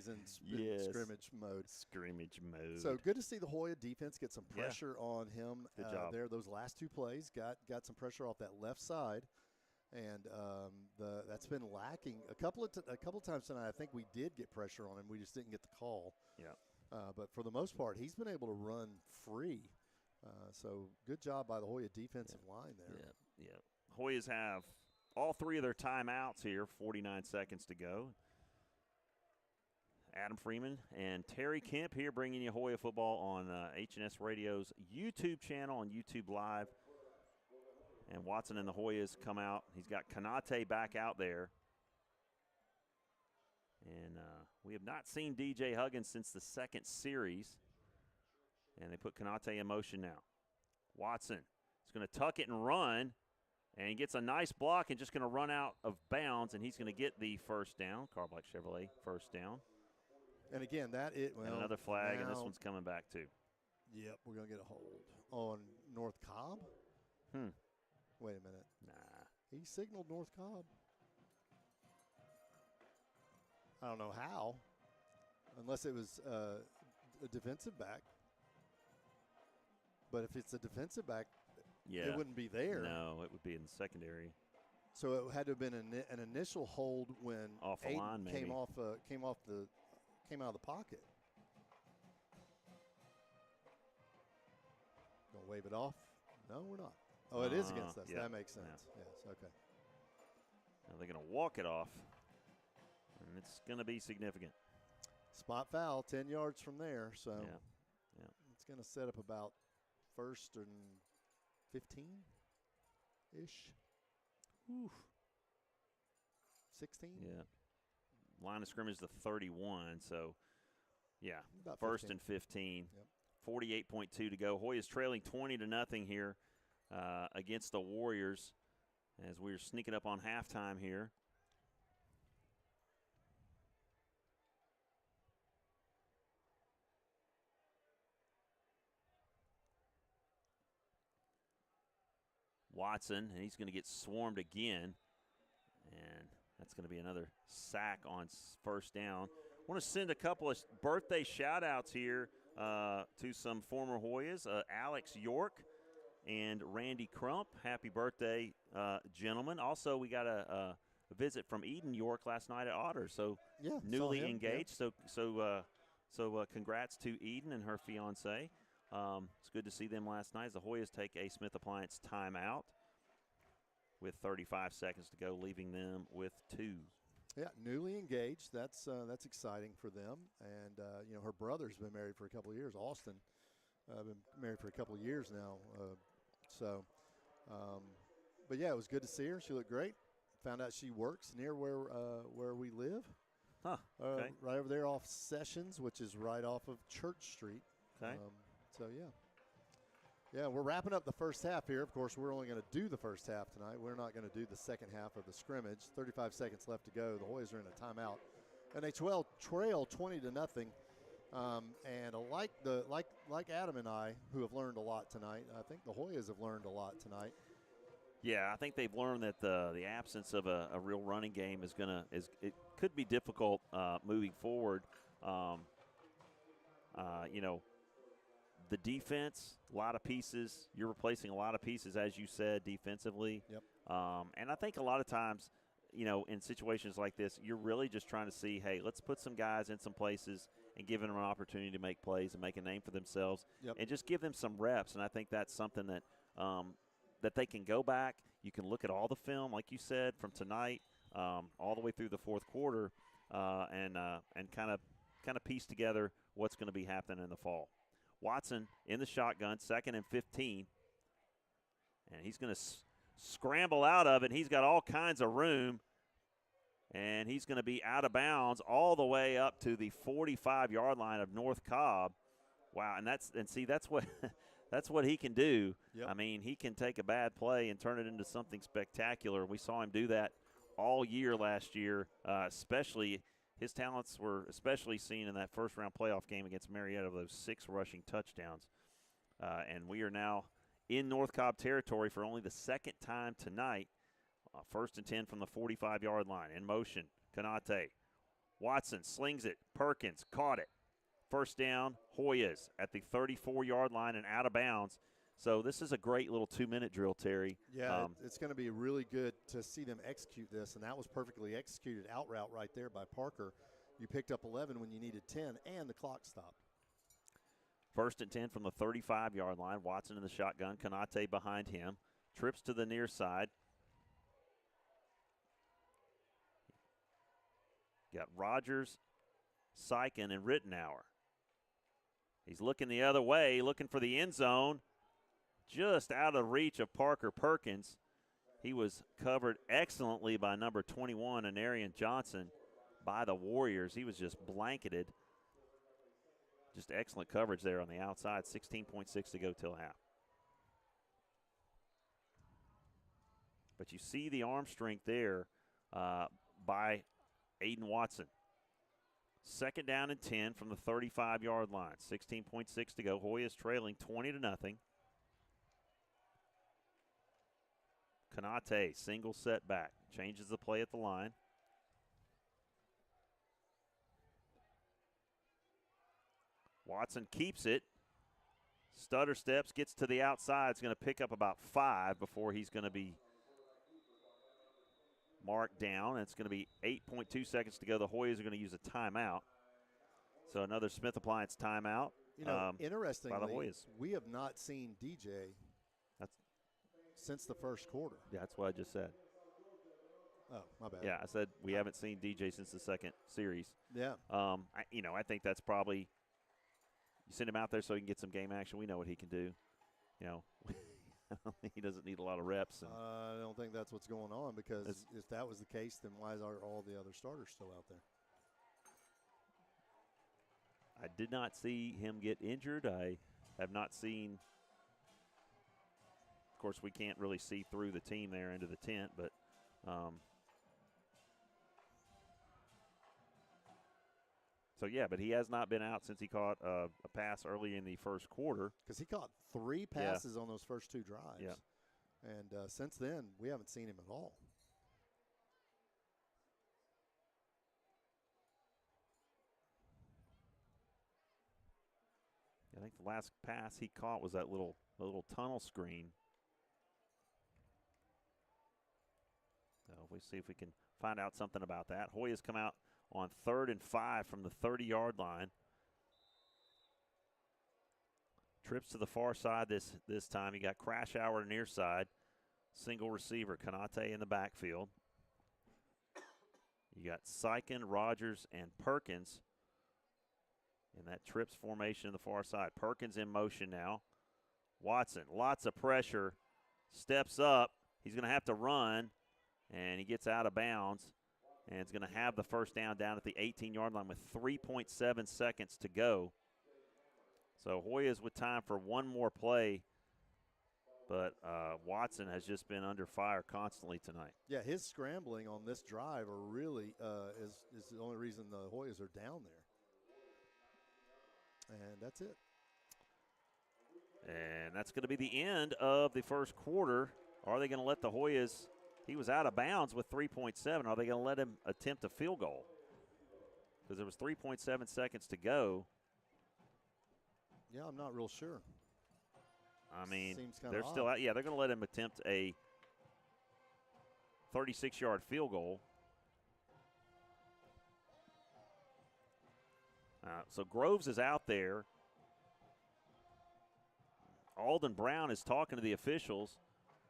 in scrimmage mode. Scrimmage mode. So good to see the Hoya defense get some pressure on him. Good job. There, those last 2 plays got some pressure off that left side, and that's been lacking a couple of times tonight. I think we did get pressure on him. We just didn't get the call. Yeah. But for the most part, he's been able to run free. So good job by the Hoya defensive line there. Yeah. Hoyas have all 3 of their timeouts here, 49 seconds to go. Adam Freeman and Terry Kemp here bringing you Hoya football on HNS Radio's YouTube channel on YouTube Live. And Watson and the Hoyas come out. He's got Kanate back out there. And we have not seen DJ Huggins since the second series. And they put Kanate in motion now. Watson is going to tuck it and run. And he gets a nice block and just going to run out of bounds, and he's going to get the first down. Carblack Chevrolet, first down. And again, and another flag, and this one's coming back too. Yep, we're going to get a hold on North Cobb. Wait a minute. Nah. He signaled North Cobb. I don't know how, unless it was a defensive back. But if it's a defensive back, it wouldn't be there. No, it would be in the secondary. So it had to have been an initial hold when off the line, maybe. came out of the pocket. Gonna wave it off? No, we're not. Oh, it is against us. Yeah. That makes sense. Yeah. Yes. Okay. Now they're gonna walk it off, and it's gonna be significant. Spot foul, 10 yards from there. So it's gonna set up about 1st and 15-ish. 16? Yeah. Line of scrimmage to 31, so, about 1st and 15. Yep. 48.2 to go. Hoyas trailing 20-0 here against the Warriors as we're sneaking up on halftime here. Watson, and he's going to get swarmed again. And that's going to be another sack on first down. I want to send a couple of birthday shout-outs here to some former Hoyas, Alex York and Randy Crump. Happy birthday, gentlemen. Also, we got a visit from Eden York last night at Otter. So newly engaged. So congrats to Eden and her fiance. It's good to see them last night as the Hoyas take a Smith Appliance timeout with 35 seconds to go, leaving them with 2. Yeah, newly engaged. That's exciting for them. And, her brother's been married for a couple of years. Austin, been married for a couple of years now. But, yeah, it was good to see her. She looked great. Found out she works near where we live. Okay. Right over there off Sessions, which is right off of Church Street. Okay. Yeah, we're wrapping up the first half here. Of course, we're only going to do the first half tonight. We're not going to do the second half of the scrimmage. 35 seconds left to go. The Hoyas are in a timeout. And they trail 20-0. And like Adam and I, who have learned a lot tonight, I think the Hoyas have learned a lot tonight. Yeah, I think they've learned that the absence of a real running game it could be difficult moving forward. The defense, a lot of pieces. You're replacing a lot of pieces, as you said, defensively. Yep. And I think a lot of times, in situations like this, you're really just trying to see, hey, let's put some guys in some places and give them an opportunity to make plays and make a name for themselves. Yep. And just give them some reps. And I think that's something that that they can go back. You can look at all the film, like you said, from tonight all the way through the fourth quarter and kind of piece together what's going to be happening in the fall. Watson in the shotgun, 2nd and 15. And he's going to scramble out of it. He's got all kinds of room. And he's going to be out of bounds all the way up to the 45-yard line of North Cobb. Wow, and that's what that's what he can do. Yep. I mean, he can take a bad play and turn it into something spectacular. We saw him do that all year last year, especially – his talents were especially seen in that first-round playoff game against Marietta of those 6 rushing touchdowns. And we are now in North Cobb territory for only the second time tonight First and 10 from the 45-yard line. In motion, Konate. Watson slings it. Perkins caught it. First down, Hoyas at the 34-yard line and out of bounds. So this is a great little 2-minute drill, Terry. Yeah, it's going to be really good to see them execute this, and that was perfectly executed out route right there by Parker. You picked up 11 when you needed 10, and the clock stopped. First and 10 from the 35-yard line. Watson in the shotgun. Konate behind him. Trips to the near side. Got Rogers, Sykin, and Rittenauer. He's looking the other way, looking for the end zone. Just out of reach of Parker Perkins. He was covered excellently by number 21, Anarian Johnson, by the Warriors. He was just blanketed. Just excellent coverage there on the outside. 16.6 to go till half. But you see the arm strength there by Aiden Watson. Second down and 10 from the 35-yard line. 16.6 to go. Hoyas trailing 20-0. Konate, single setback. Changes the play at the line. Watson keeps it. Stutter steps, gets to the outside. It's going to pick up about 5 before he's going to be marked down. It's going to be 8.2 seconds to go. The Hoyas are going to use a timeout. So another Smith Appliance timeout. You know, interestingly, by the Hoyas. We have not seen DJ since the first quarter. Yeah, that's what I just said. Oh, my bad. Yeah, I said we haven't seen DJ since the second series. Yeah. I think that's probably you send him out there so he can get some game action. We know what he can do. You know, he doesn't need a lot of reps. I don't think that's what's going on because if that was the case, then why are all the other starters still out there? I did not see him get injured. I have not seen. Of course, we can't really see through the team there into the tent, but so, yeah, but he has not been out since he caught a pass early in the first quarter. Because he caught 3 passes on those first 2 drives. Yeah. And since then, we haven't seen him at all. I think the last pass he caught was that little tunnel screen. So we'll see if we can find out something about that. Hoyas come out on 3rd and 5 from the 30-yard line. Trips to the far side this time. You got Crash Hour near side. Single receiver, Konate in the backfield. You got Sykin, Rogers, and Perkins in that trips formation in the far side. Perkins in motion now. Watson, lots of pressure. Steps up. He's going to have to run, and he gets out of bounds. And it's going to have the first down at the 18-yard line with 3.7 seconds to go. So Hoyas with time for one more play. But Watson has just been under fire constantly tonight. Yeah, his scrambling on this drive are really is the only reason the Hoyas are down there. And that's it. And that's going to be the end of the first quarter. Are they going to let the Hoyas – he was out of bounds with 3.7. Are they going to let him attempt a field goal? Because there was 3.7 seconds to go. Yeah, I'm not real sure. I mean, they're still out. Yeah, they're going to let him attempt a 36-yard field goal. So Groves is out there. Alden Brown is talking to the officials.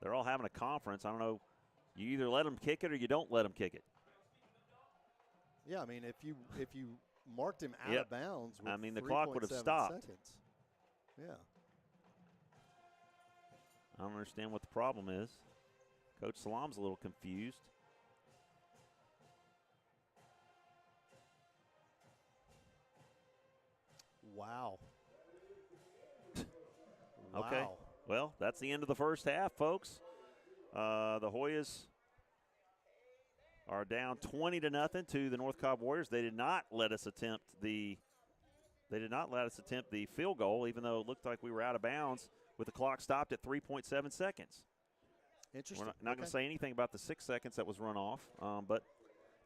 They're all having a conference. I don't know. You either let them kick it or you don't let them kick it. Yeah, I mean, if you marked him out of bounds with the clock would have stopped. Seconds. Yeah. I don't understand what the problem is. Coach Salam's a little confused. Wow. Okay. Wow. Well, that's the end of the first half, folks. The Hoyas are down 20-0 to the North Cobb Warriors. They did not let us attempt the field goal, even though it looked like we were out of bounds with the clock stopped at 3.7 seconds. Interesting. We're not going to say anything about the 6 seconds that was run off, but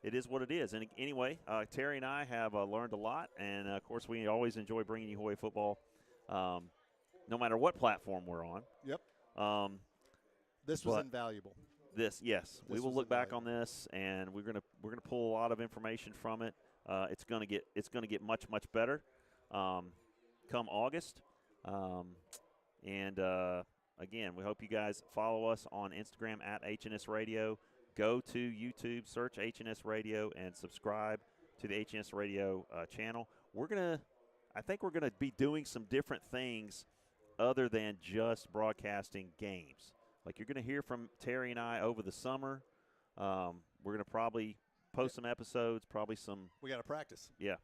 it is what it is. And anyway, Terry and I have learned a lot, and, of course, we always enjoy bringing you Hoya football no matter what platform we're on. Yep. This was invaluable. We will look back on this, and we're gonna pull a lot of information from it. It's gonna get much better come August. Again, we hope you guys follow us on Instagram at HNS Radio. Go to YouTube, search HNS Radio, and subscribe to the HNS Radio channel. I think we're gonna be doing some different things other than just broadcasting games. Like you're going to hear from Terry and I over the summer. We're going to probably post some episodes, probably some. We got to practice. Yeah.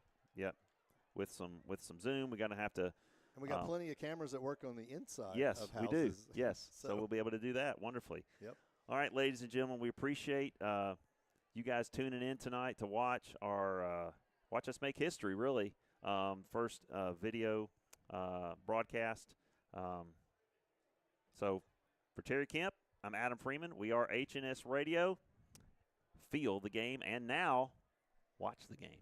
With some Zoom, we're going to have to. And we got plenty of cameras that work on the inside. Yes, of houses. we do. Yes, so we'll be able to do that wonderfully. Yep. All right, ladies and gentlemen, we appreciate you guys tuning in tonight to watch us make history. Really, first video broadcast. So. For Terry Kemp, I'm Adam Freeman. We are HNS Radio. Feel the game, and now watch the game.